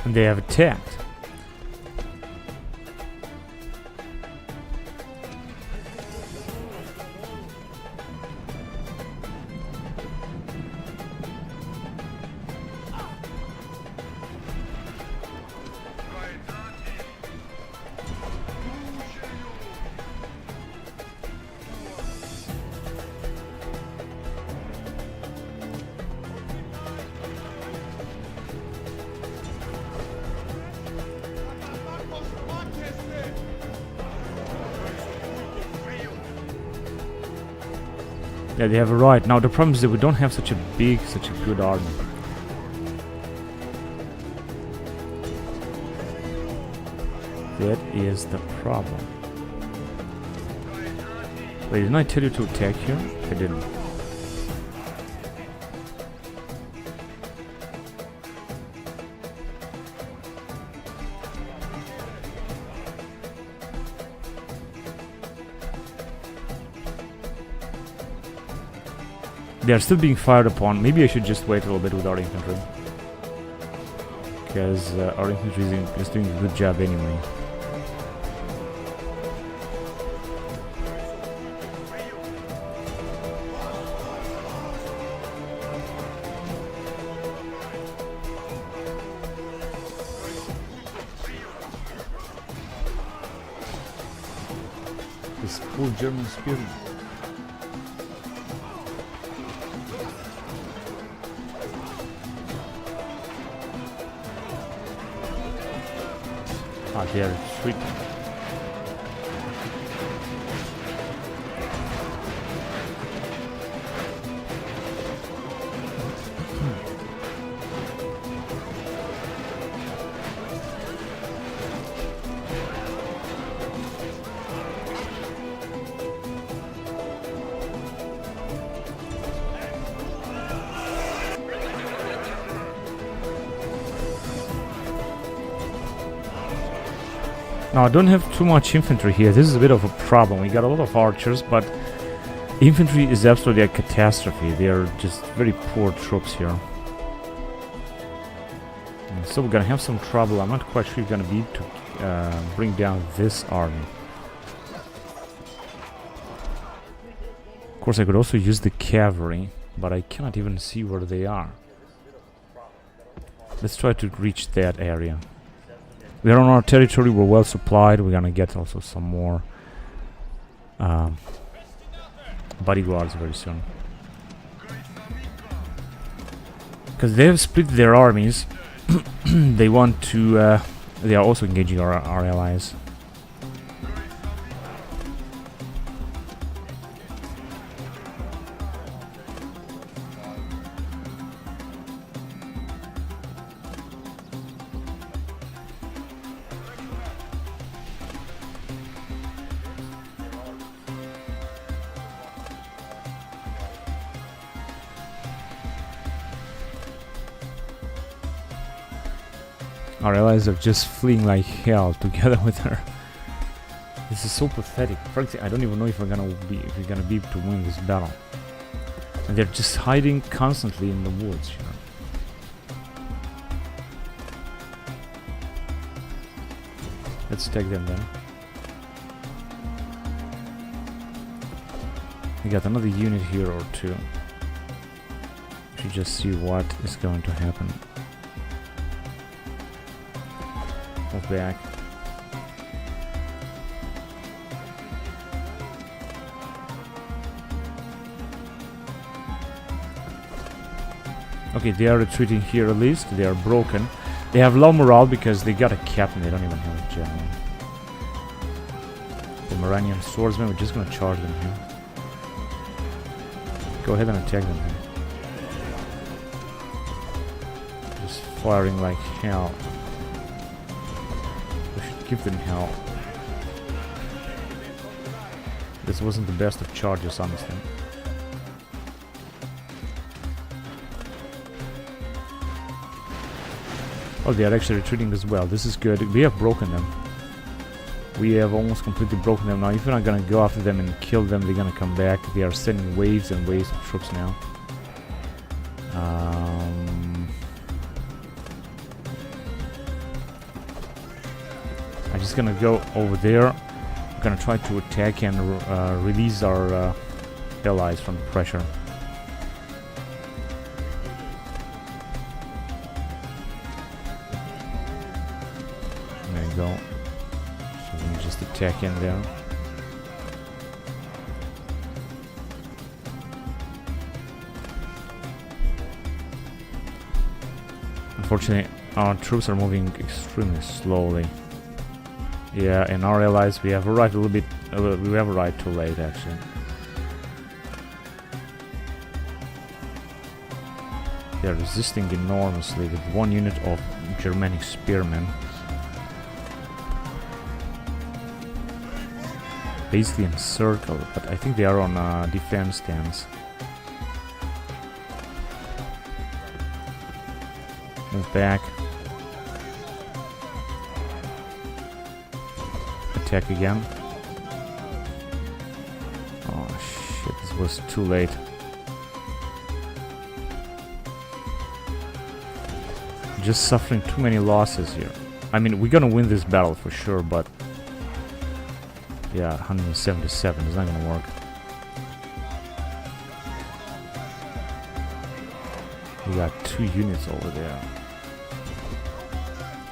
And they have attacked. Yeah, they have a right. Now the problem is that we don't have such a good army. That is the problem. Wait, didn't I tell you to attack here? I didn't. They are still being fired upon. Maybe I should just wait a little bit with our infantry. Because our infantry is doing a good job anyway. This poor German spirit. They are sweet. Now, I don't have too much infantry here. This is a bit of a problem. We got a lot of archers, but infantry is absolutely a catastrophe. They are just very poor troops here. And so we're gonna have some trouble. I'm not quite sure we're gonna be able to bring down this army. Of course, I could also use the cavalry, but I cannot even see where they are. Let's try to reach that area. We're on our territory, we're well supplied. We're gonna get also some more bodyguards very soon. Because they have split their armies. They want to... they are also engaging our allies. Our allies are just fleeing like hell together with her. This is so pathetic. Frankly, I don't even know if we're gonna be able to win this battle. And they're just hiding constantly in the woods, you know. Let's take them then. We got another unit here or two. We should just see what is going to happen. Move back. Okay, they are retreating here at least. They are broken. They have low morale because they got a captain. They don't even have a general. The Moranian swordsmen, we're just gonna charge them here. Go ahead and attack them here. Just firing like hell. Give them hell. This wasn't the best of charges, honestly. Oh, they are actually retreating as well. This is good. We have broken them. We have almost completely broken them. Now, if we're not gonna go after them and kill them, they're gonna come back. They are sending waves and waves of troops now. I'm just gonna go over there. I'm gonna try to attack and release our allies from pressure. There you go. So we can just attack in there. Unfortunately, our troops are moving extremely slowly. Yeah, and our allies, we have arrived a little bit. We have arrived too late, actually. They are resisting enormously with one unit of Germanic spearmen. Basically in circle, but I think they are on a defense stance. Move back. Attack again. Oh shit, this was too late. Just suffering too many losses here. I mean, we're gonna win this battle for sure, but yeah, 177 is not gonna work. We got 2 units over there.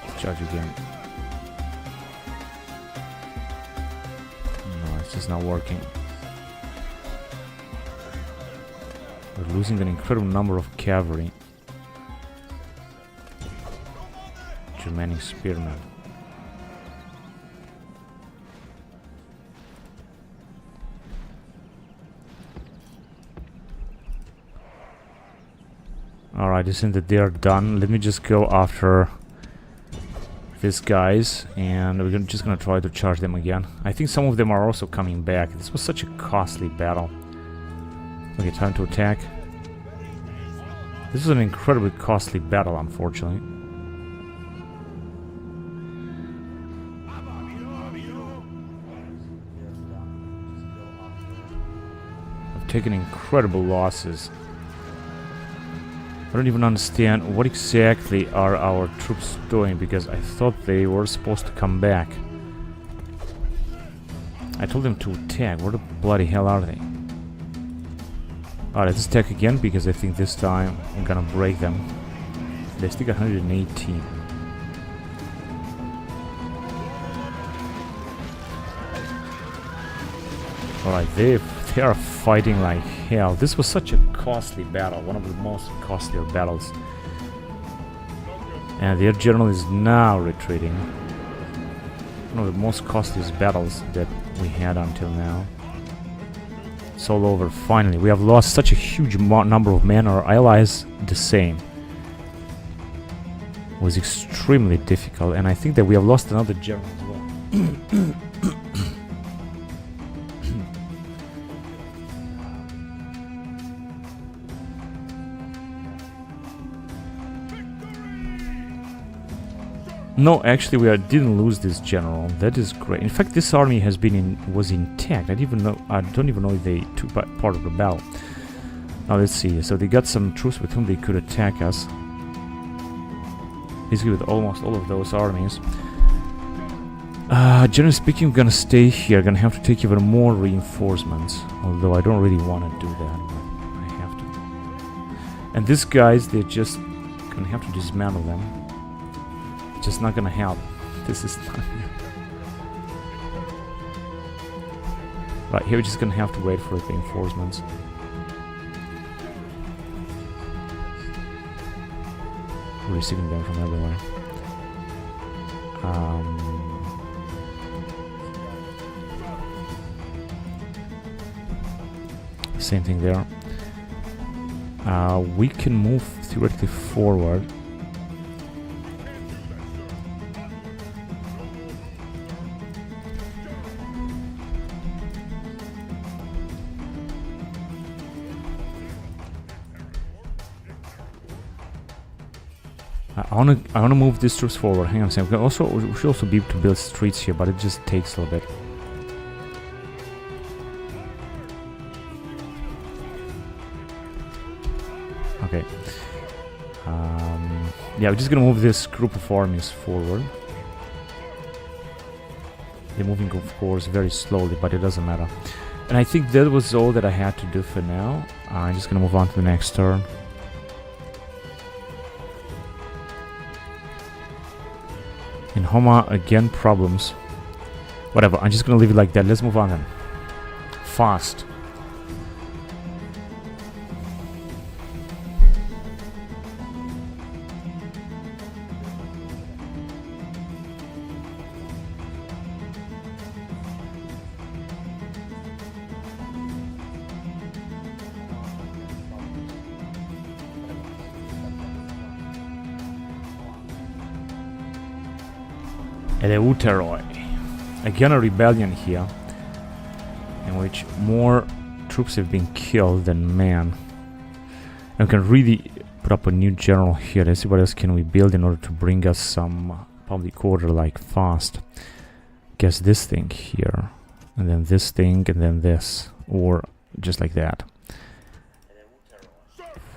Let's charge again. No, it's just not working. We're losing an incredible number of cavalry. Germanic spearmen. Alright, it seems that they are done. Let me just go after these guys, and we're just gonna try to charge them again. I think some of them are also coming back. This was such a costly battle. Okay, time to attack. This is an incredibly costly battle, unfortunately. taking incredible losses. I don't even understand what exactly are our troops doing, because I thought they were supposed to come back. I told them to attack. Where the bloody hell are they? Alright, let's attack again, because I think this time I'm gonna break them. They stick 118. Alright, they are fighting like hell. This was such a costly battle, one of the most costlier battles. And their general is now retreating. One of the most costliest battles that we had until now. It's all over, finally. We have lost such a huge number of men, our allies the same. It was extremely difficult, and I think that we have lost another general as well. No, actually, didn't lose this general. That is great. In fact, this army was intact. I don't even know if they took part of the battle. Now let's see. So they got some troops with whom they could attack us. Basically, with almost all of those armies. Generally speaking, we're gonna stay here. Gonna have to take even more reinforcements. Although I don't really want to do that, but I have to. And these guys, they're just gonna have to dismantle them. Just not gonna help. This is not. Right, here we're just gonna have to wait for the reinforcements. We're receiving them from everywhere. Same thing there. We can move theoretically forward. I wanna move these troops forward. Hang on a second. We should also be able to build streets here, but it just takes a little bit. Okay. Yeah, we're just gonna move this group of armies forward. They're moving, of course, very slowly, but it doesn't matter. And I think that was all that I had to do for now. I'm just gonna move on to the next turn. In Homa, again, problems. Whatever, I'm just gonna leave it like that. Let's move on then. Fast. Eleuteroi. Again, a rebellion here, in which more troops have been killed than men. And we can really put up a new general here. Let's see what else can we build in order to bring us some public order like fast. Guess this thing here, and then this thing, and then this, or just like that.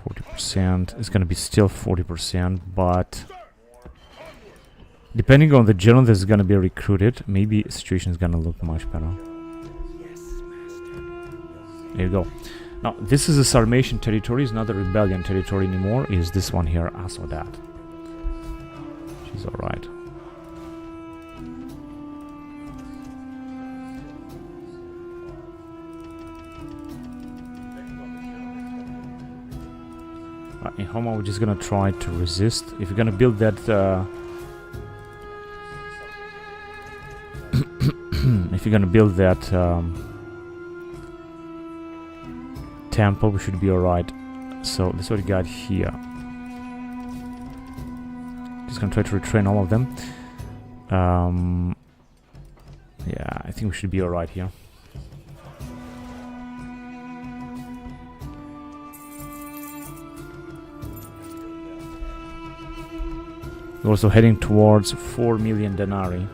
40%. It's gonna be still 40%, but depending on the general that's gonna be recruited, maybe the situation is gonna look much better. There you go. Now, this is a Sarmatian territory, it's not a rebellion territory anymore, is this one here, Asodat. She's alright. In Homa, we're just gonna try to resist. If you're gonna build that if you're gonna build that temple, we should be alright. So that's what we got here. Just gonna try to retrain all of them. Yeah, I think we should be alright here. We're also heading towards 4 million denarii.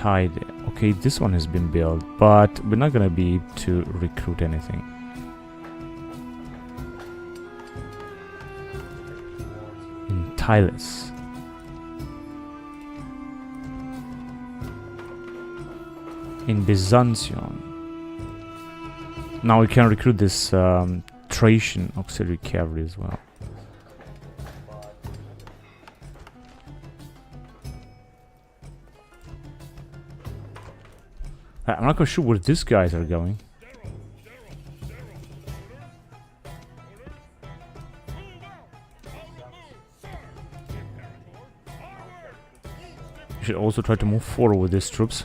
tied. Okay, this one has been built, but we're not gonna be able to recruit anything. In Tylis. In Byzantium. Now we can recruit this Thracian auxiliary cavalry as well. I'm not quite sure where these guys are going. We should also try to move forward with these troops.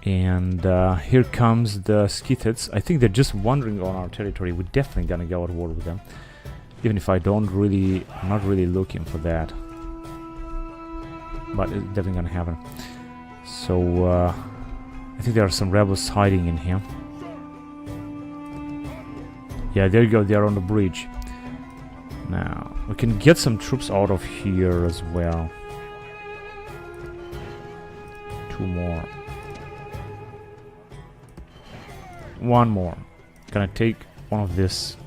And here comes the Scythians. I think they're just wandering on our territory. We're definitely gonna go at war with them. Even if I'm not really looking for that. But it's definitely gonna happen. So, I think there are some rebels hiding in here. Yeah, there you go, they are on the bridge. Now, we can get some troops out of here as well. 2 more. 1 more. Gonna take one of this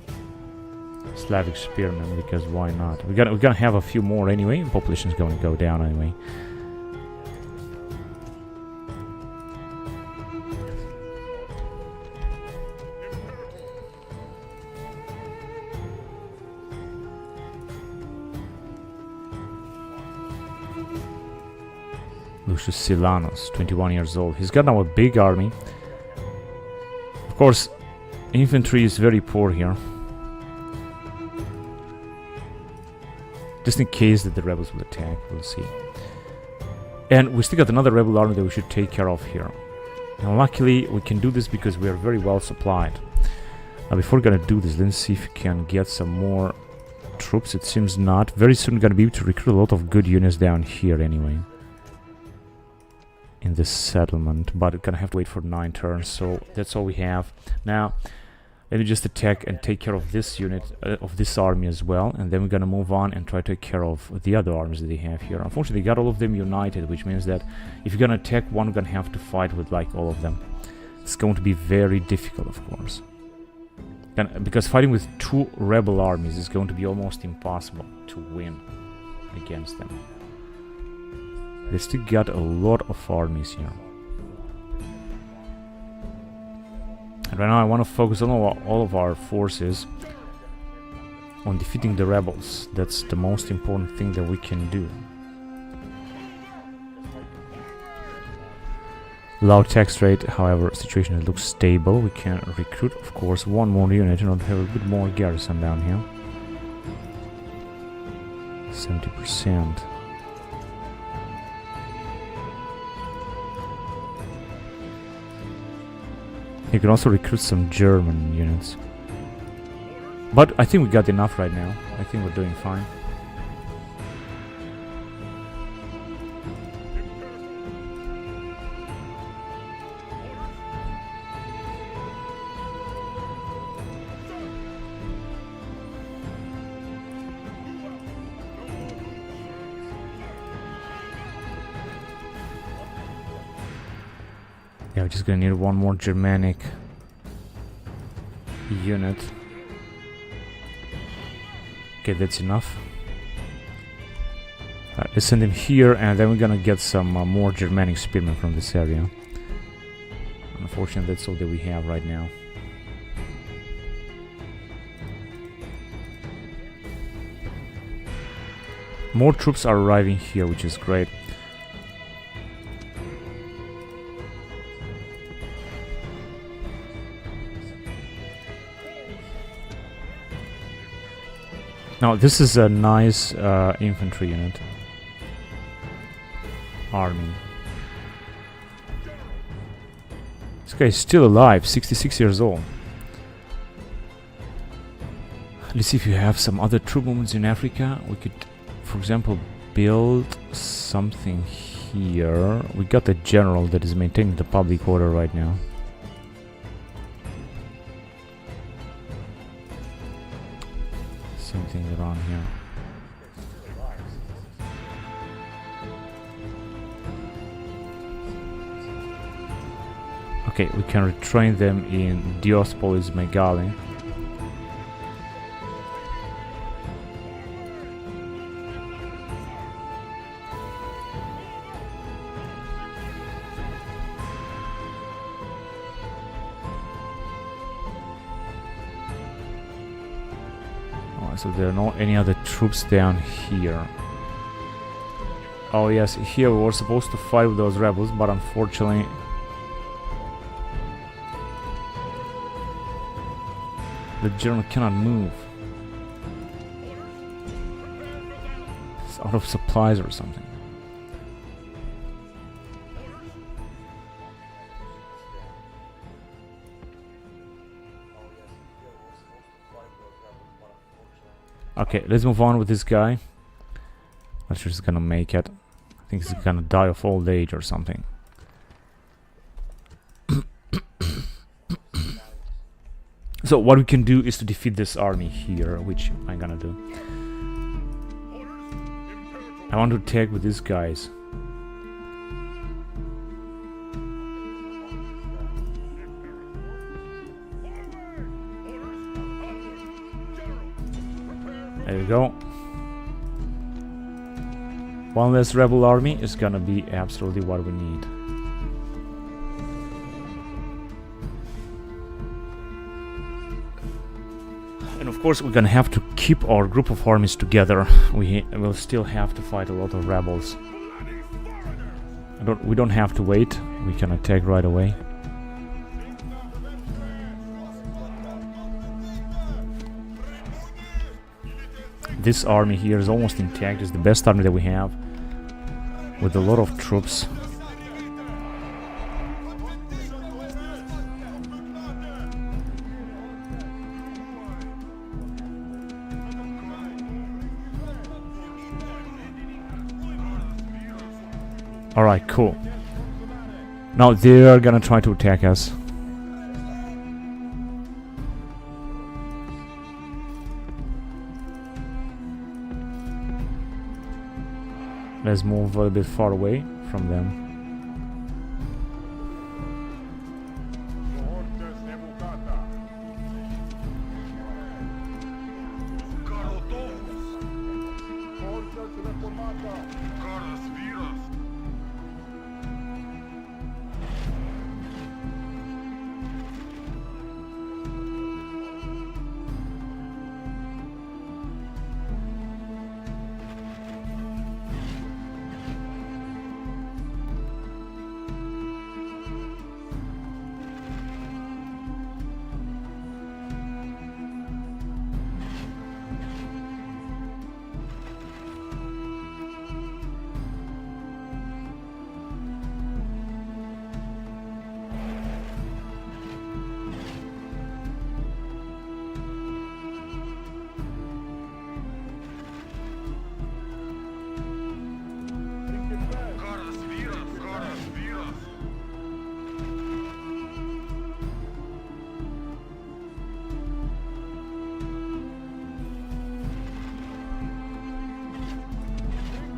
Slavic spearmen, because why not? We're gonna have a few more anyway. Population's gonna go down anyway. Lucius Silanus, 21 years old. He's got now a big army. Of course, infantry is very poor here. Just in case that the rebels will attack, we'll see. And we still got another rebel army that we should take care of here. And luckily, we can do this because we are very well supplied. Now, before we're gonna do this, let's see if we can get some more troops. It seems not. Very soon we're gonna be able to recruit a lot of good units down here anyway. In this settlement, but we're gonna have to wait for 9 turns, so that's all we have. Now, let me just attack and take care of this unit, of this army as well, and then we're gonna move on and try to take care of the other armies that they have here. Unfortunately, they got all of them united, which means that if you're gonna attack one, we're gonna have to fight with like all of them. It's going to be very difficult, of course. And because fighting with 2 rebel armies is going to be almost impossible to win against them. They still got a lot of armies here. And right now I want to focus on all of our forces on defeating the rebels. That's the most important thing that we can do. Low tax rate, however, situation looks stable. We can recruit, of course, 1 more unit in order to have a bit more garrison down here. 70%. You can also recruit some German units. But I think we got enough right now. I think we're doing fine. Yeah, we're just gonna need 1 more Germanic unit. Okay, that's enough. Let's send him here, and then we're gonna get some more Germanic spearmen from this area. Unfortunately, that's all that we have right now. More troops are arriving here, which is great. Now, this is a nice infantry unit. Army. This guy is still alive, 66 years old. Let's see if you have some other troop movements in Africa. We could, for example, build something here. We got a general that is maintaining the public order right now. Something around here. Okay, we can retrain them in Diospolis Megali. So there are not any other troops down here. Oh yes, here we were supposed to fight with those rebels, but unfortunately the general cannot move. It's out of supplies or something. Okay, let's move on with this guy. Not sure he's gonna make it. I think he's gonna die of old age or something. So what we can do is to defeat this army here, which I'm gonna do. I want to attack with these guys. There you go. One less rebel army is gonna be absolutely what we need. And of course we're gonna have to keep our group of armies together. We will still have to fight a lot of rebels. We don't have to wait. We can attack right away. This army here is almost intact. It's the best army that we have, with a lot of troops. Alright, cool. Now they are gonna try to attack us. Let's move a little bit far away from them.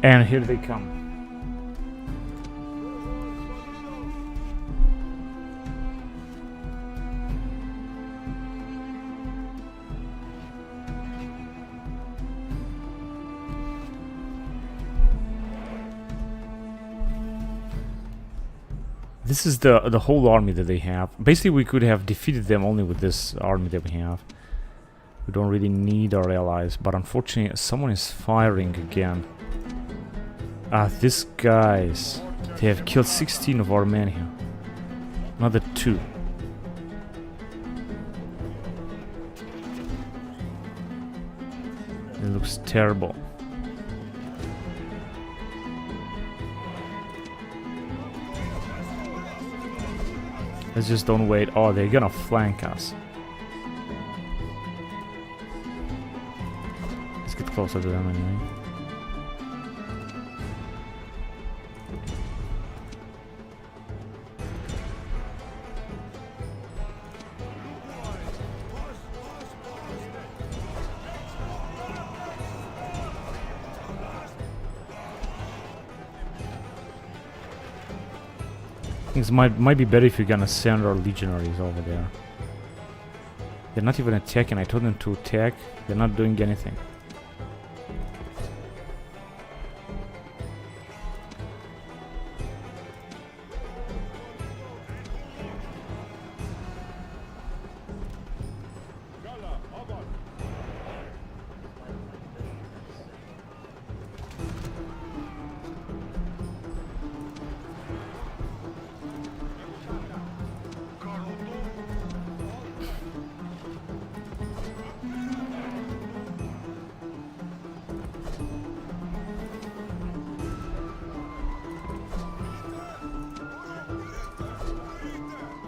And here they come. This is the whole army that they have. Basically, we could have defeated them only with this army that we have. We don't really need our allies, but unfortunately, someone is firing again. These guys, they have killed 16 of our men here. Another 2. It looks terrible. Let's just don't wait. Oh, they're gonna flank us. Let's get closer to them anyway. Things might be better if you're gonna send our legionaries over there. They're not even attacking. I told them to attack. They're not doing anything.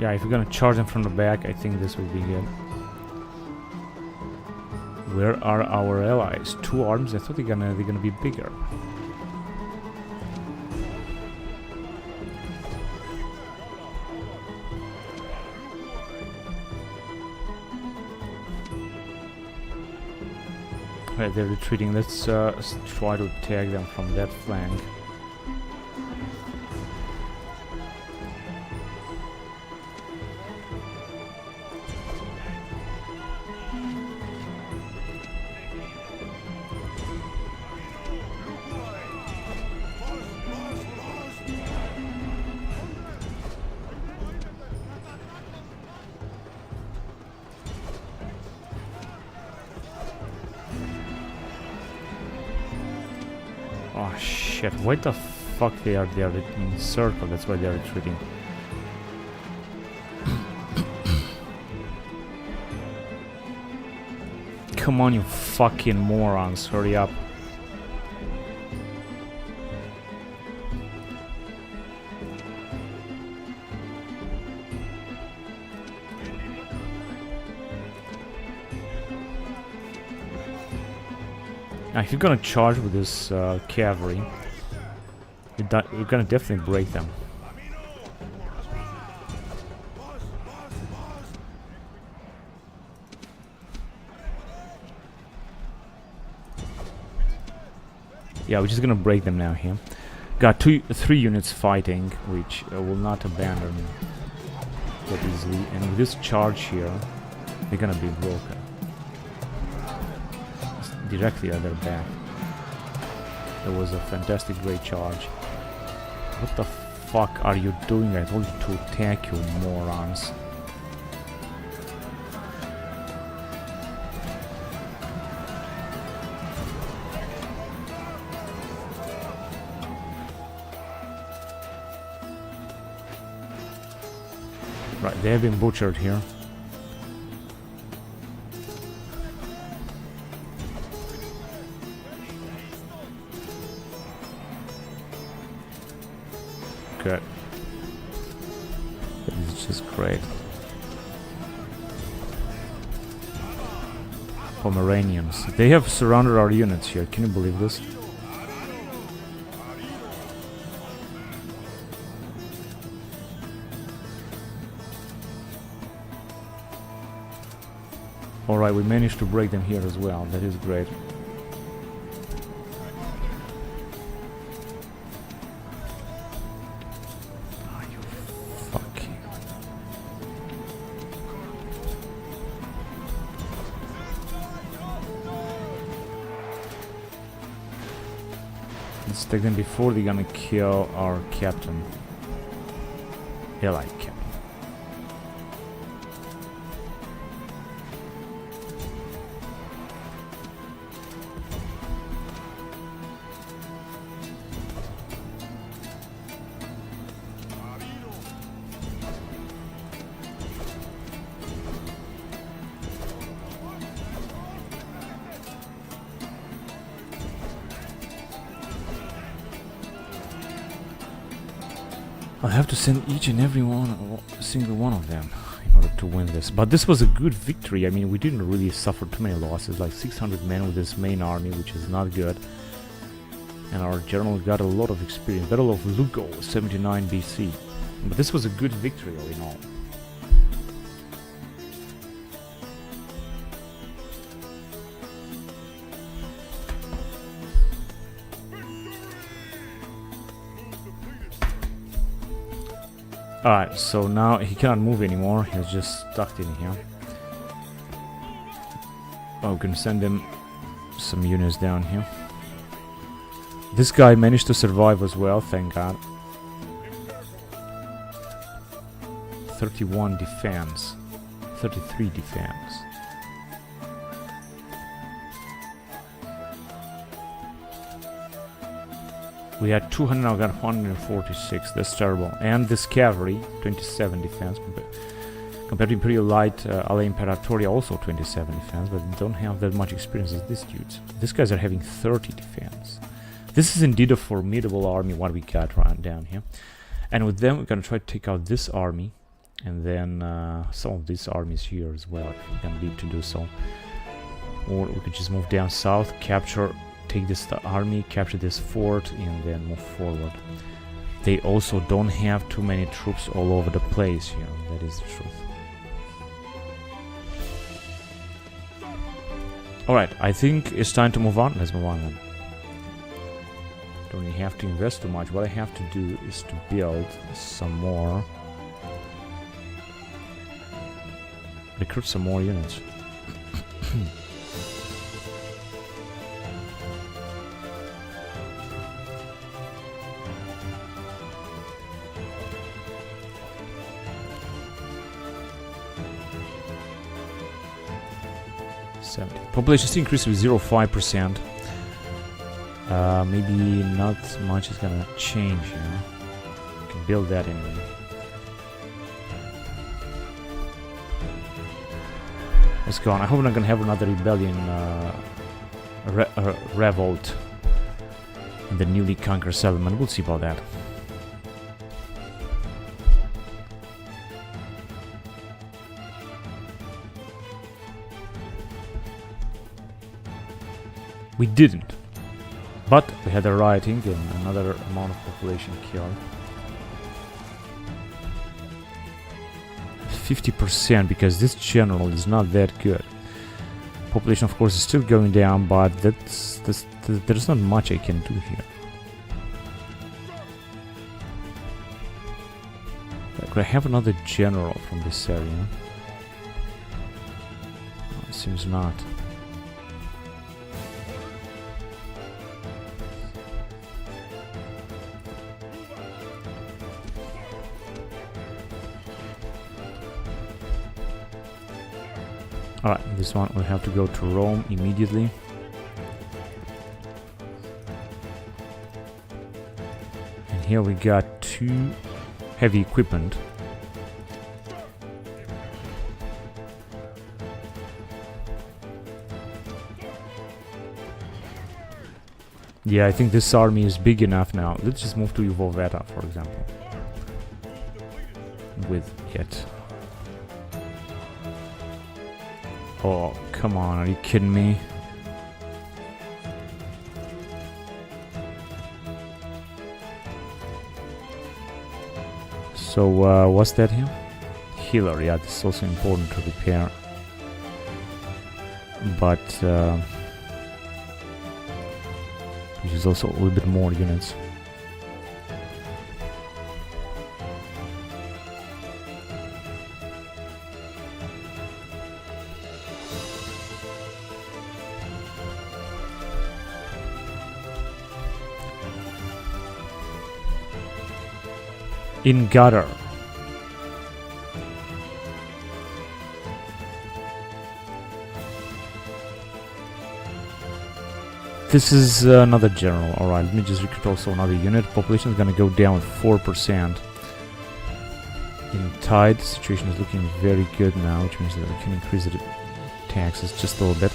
Yeah, if you're gonna charge them from the back, I think this will be good. Where are our allies? 2 arms? I thought they're gonna be bigger. Right, they're retreating. Let's try to attack them from that flank. Oh shit, why the fuck they are in circle, that's why they are retreating. Come on, you fucking morons, hurry up. Now, if you're gonna charge with this cavalry, you're gonna definitely break them. Yeah, we're just gonna break them now here. Got 3 units fighting, which will not abandon that easily. And with this charge here, they're gonna be broken. Directly at their back. It was a fantastic, great charge. What the fuck are you doing? I told you to attack, you morons. Right, they have been butchered here. Good. This is just great. Pomeranians. They have surrounded our units here. Can you believe this? Alright, we managed to break them here as well. That is great. Let's take them before they're gonna kill our captain. Allied captain. I'll have to send each and every single one of them in order to win this. But this was a good victory. I mean, we didn't really suffer too many losses, like 600 men with this main army, which is not good. And our general got a lot of experience. Battle of Lugo, 79 BC. But this was a good victory all in all. Alright, so now he cannot move anymore. He's just stuck in here. Oh, we can send him some units down here. This guy managed to survive as well, thank God. 31 defense. 33 defense. We had 200, now got 146. That's terrible. And this cavalry, 27 defense. Compared to Imperial Light, alle Imperatores also 27 defense, but they don't have that much experience as these dudes. These guys are having 30 defense. This is indeed a formidable army, what we got right down here. And with them, we're gonna try to take out this army, and then some of these armies here as well, if we can live to do so. Or we could just move down south, capture, take this army, capture this fort, and then move forward. They also don't have too many troops all over the place here. That is the truth. Alright, I think it's time to move on. Let's move on then. Don't really have to invest too much. What I have to do is to build some more. Recruit some more units. Population still increased with 0.5%. Maybe not much is gonna change, you know. You can build that anyway. Let's go on. I hope I'm not gonna have another rebellion, revolt in the newly conquered settlement. We'll see about that. We didn't, but we had a rioting and another amount of population killed. 50% because this general is not that good. Population, of course, is still going down, but there's not much I can do here. Could I have another general from this area? No, it seems not. Alright, this one we have to go to Rome immediately. And here we got 2 heavy equipment. Yeah, I think this army is big enough now. Let's just move to Uvoveta, for example. With it. Oh, come on, are you kidding me? So, what's that here? Healer, yeah, this is also important to repair. But, which is also a little bit more units. In gutter. This is another general. Alright, let me just recruit also another unit. Population is gonna go down 4%. In tide, the situation is looking very good now, which means that we can increase the taxes just a little bit.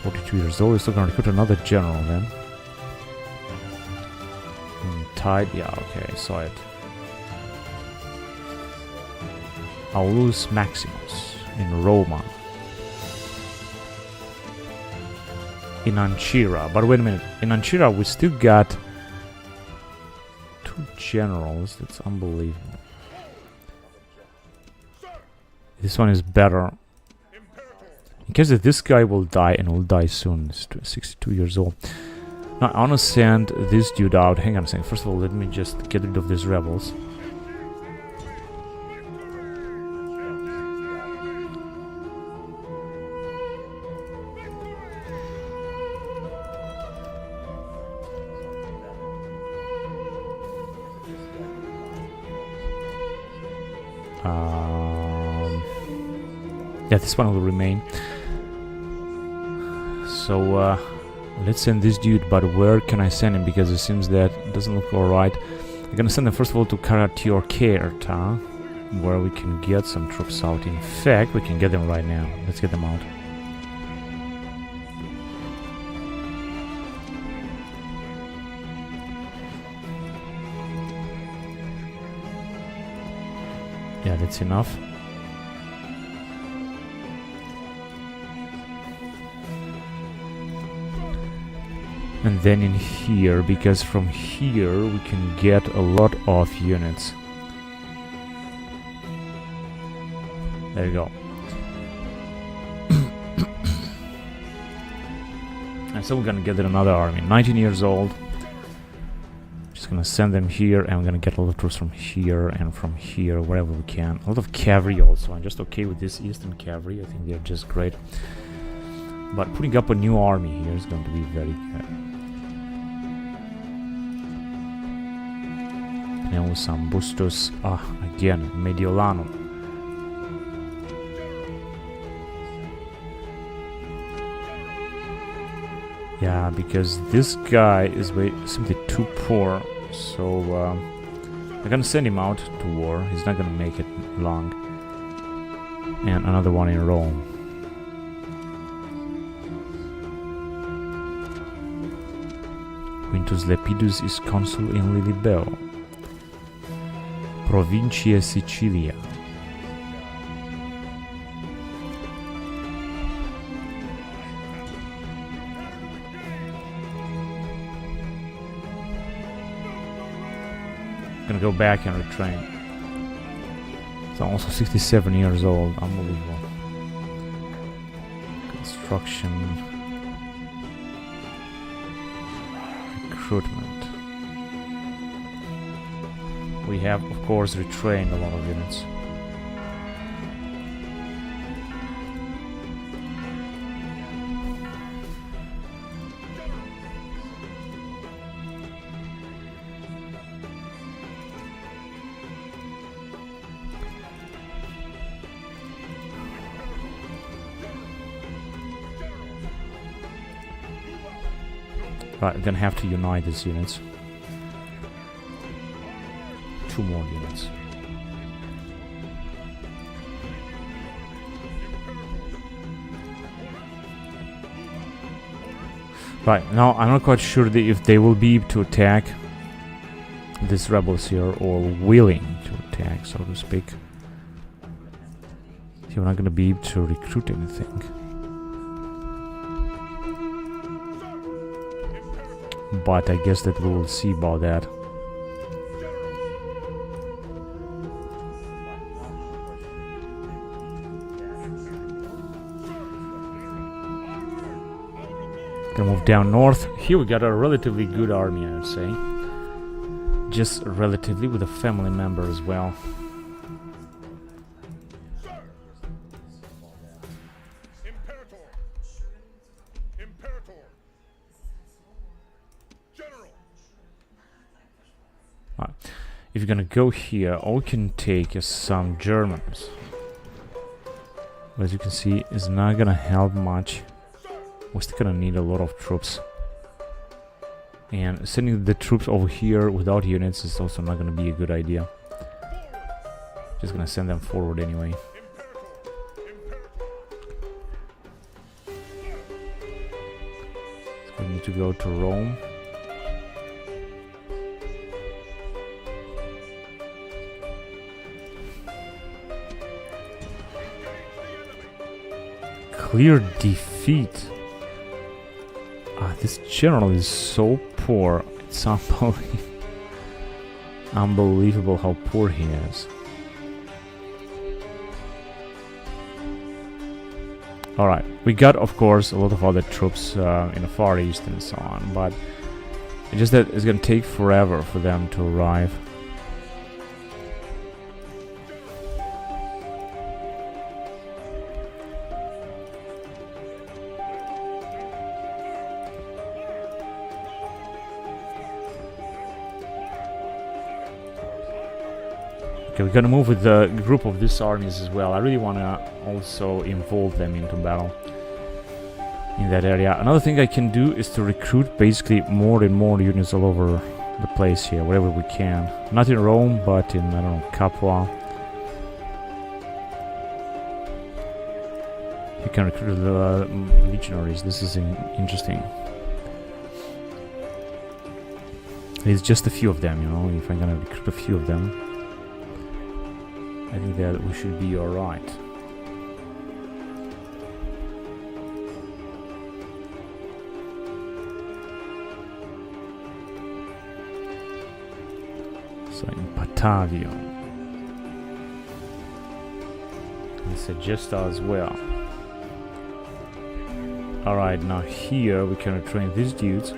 42 years old, we're still gonna recruit another general then. Tide, yeah, okay, I saw it. Aulus Maximus in Roma. In Anchira, but wait a minute. In Anchira, we still got 2 generals. That's unbelievable. This one is better. In case that this guy will die, and will die soon. He's 62 years old. Now, I want to send this dude out. Hang on a second. First of all, let me just get rid of these rebels. Yeah, this one will remain. So let's send this dude, but where can I send him? Because it seems that it doesn't look alright. I'm gonna send them first of all to Carthage, where we can get some troops out. In fact, we can get them right now. Let's get them out. Yeah, that's enough. And then in here, because from here we can get a lot of units. There you go. And so we're gonna get another army, 19 years old. Just gonna send them here, and we're gonna get a lot of troops from here and from here, wherever we can. A lot of cavalry also. I'm just okay with this Eastern cavalry. I think they're just great. But putting up a new army here is going to be very good. Now some Bustos. Again, Mediolanum. Yeah, because this guy is simply too poor. So I'm gonna send him out to war. He's not gonna make it long. And another one in Rome. Quintus Lepidus is consul in Lilibeo. Provincia Sicilia. Gonna go back and retrain. It's also 67 years old. Unbelievable. Construction. Recruitment. We have, of course, retrained a lot of units. Right, we're gonna have to unite these units. 2 more units. Right, now I'm not quite sure if they will be able to attack these rebels here, or willing to attack, so to speak. So we're not gonna be able to recruit anything. But I guess that we will see about that. Gonna move down north. Here we got a relatively good army, I would say. Just relatively, with a family member as well. If you're gonna go here, all we can take is some Germans. But as you can see, it's not gonna help much. We're still gonna need a lot of troops. And sending the troops over here without units is also not gonna be a good idea. Just gonna send them forward anyway. So we need to go to Rome. Clear defeat. This general is so poor. It's unbelievable how poor he is. Alright, we got, of course, a lot of other troops in the Far East and so on, but it's just that it's gonna take forever for them to arrive. Okay, we're gonna move with the group of these armies as well. I really wanna also involve them into battle in that area. Another thing I can do is to recruit basically more and more units all over the place here, wherever we can. Not in Rome, but in, I don't know, Capua. You can recruit the legionaries. This is interesting. It's just a few of them, you know. If I'm gonna recruit a few of them, I think that we should be alright. So in Patavium, and Segesta as well. Alright, now here we can retrain these dudes.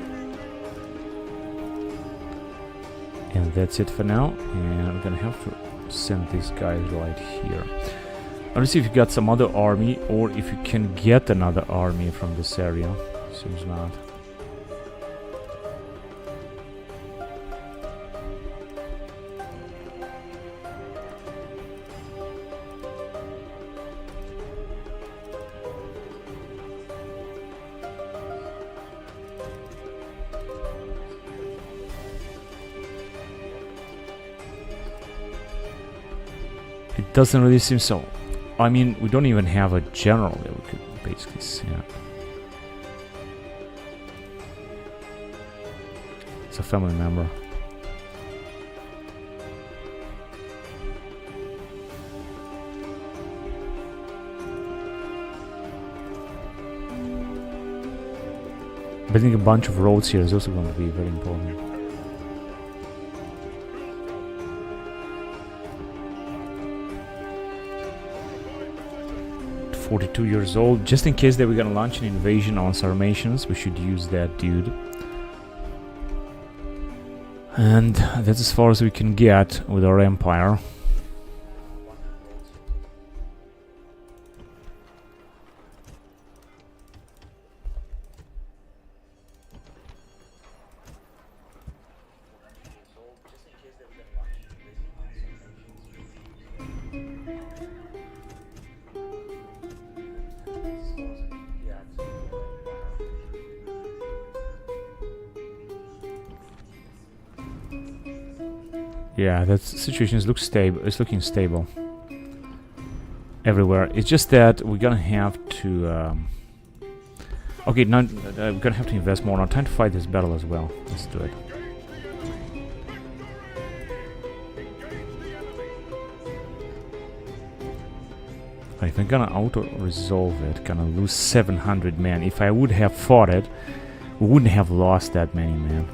And that's it for now. And I'm gonna have to send these guys right here. Let's see if you got some other army, or if you can get another army from this area. Seems not. It doesn't really seem so. I mean, we don't even have a general that we could basically send. It's a family member. Building a bunch of roads here is also going to be very important. 42 years old. Just in case that we're gonna launch an invasion on Sarmatians, we should use that dude. And that's as far as we can get with our empire. Yeah, that situation looks stable. It's looking stable everywhere. It's just that we're gonna have to. Okay, now we're gonna have to invest more. Now, time to fight this battle as well. Let's do it. If I'm gonna auto-resolve it, gonna lose 700 men. If I would have fought it, we wouldn't have lost that many men.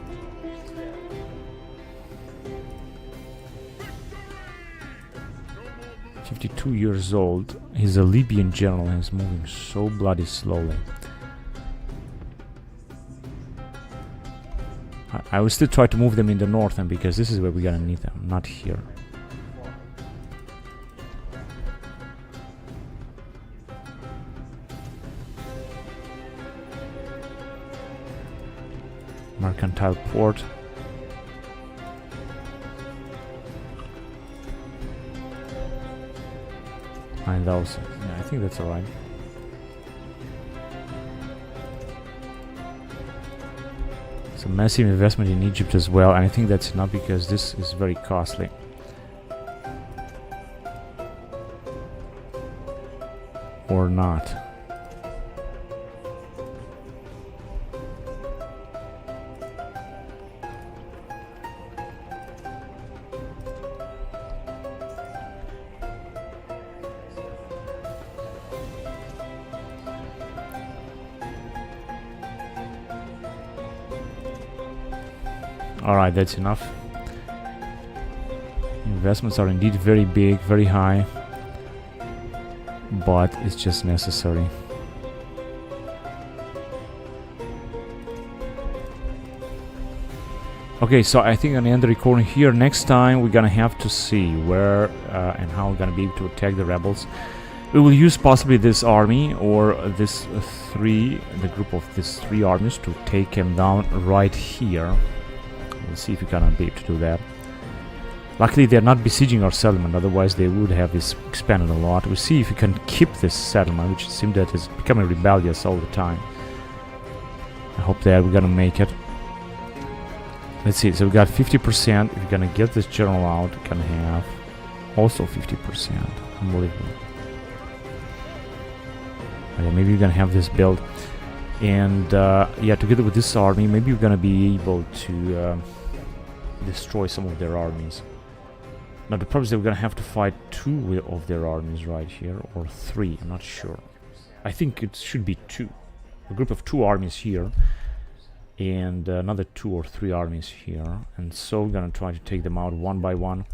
"52 years old. He's a Libyan general and is moving so bloody slowly." I will still try to move them in the north, and because this is where we're gonna need them, not here. Mercantile port. And also, yeah, I think that's alright. It's a massive investment in Egypt as well, and I think that's enough because this is very costly. Or not. Alright, that's enough. Investments are indeed very big, very high, but it's just necessary. Okay, so I think I'm gonna end the recording here. Next time we're gonna have to see where and how we're gonna be able to attack the rebels. We will use possibly this army or this the group of these three armies to take them down right here. We'll see if we're gonna be able to do that. Luckily they're not besieging our settlement, otherwise they would have expanded a lot. We'll see if we can keep this settlement, which seems that is becoming rebellious all the time. I hope that we're gonna make it. Let's see, so we got 50%. If we're gonna get this general out, we're gonna have also 50%. Unbelievable. Okay, maybe we're gonna have this build. And yeah, together with this army, maybe we're gonna be able to destroy some of their armies. Now the problem is that we're gonna have to fight 2 of their armies right here, or 3, I'm not sure. I think it should be 2. A group of 2 armies here, and another 2 or 3 armies here. And so we're gonna try to take them out one by one.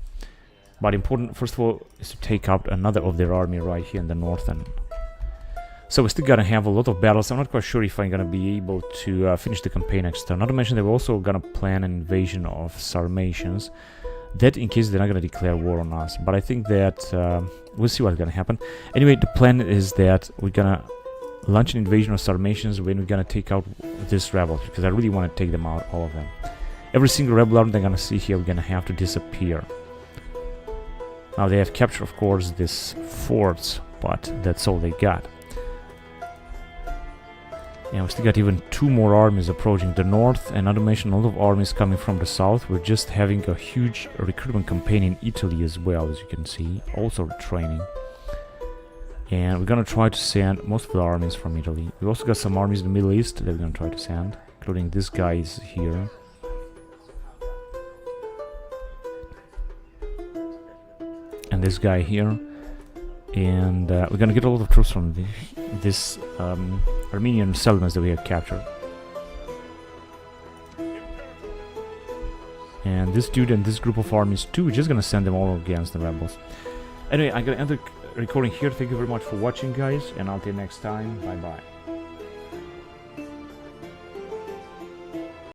But important, first of all, is to take out another of their army right here in the north end. So we're still gonna have a lot of battles. I'm not quite sure if I'm gonna be able to finish the campaign next turn. Not to mention that we're also gonna plan an invasion of Sarmatians. That in case they're not gonna declare war on us. But I think that we'll see what's gonna happen. Anyway, the plan is that we're gonna launch an invasion of Sarmatians when we're gonna take out this rebels, because I really want to take them out, all of them. Every single rebel army they're gonna see here, we're gonna have to disappear. Now they have captured, of course, these forts, but that's all they got. And we still got even 2 more armies approaching the north, and not to mention a lot of armies coming from the south. We're just having a huge recruitment campaign in Italy as well, as you can see, also training. And we're gonna try to send most of the armies from Italy. We also got some armies in the Middle East that we're gonna try to send, including this guys here. And this guy here. And we're gonna get a lot of troops from this Armenian settlements that we have captured. And this dude and this group of armies too, we're just gonna send them all against the rebels. Anyway, I'm gonna end the recording here. Thank you very much for watching, guys, and until next time, bye bye.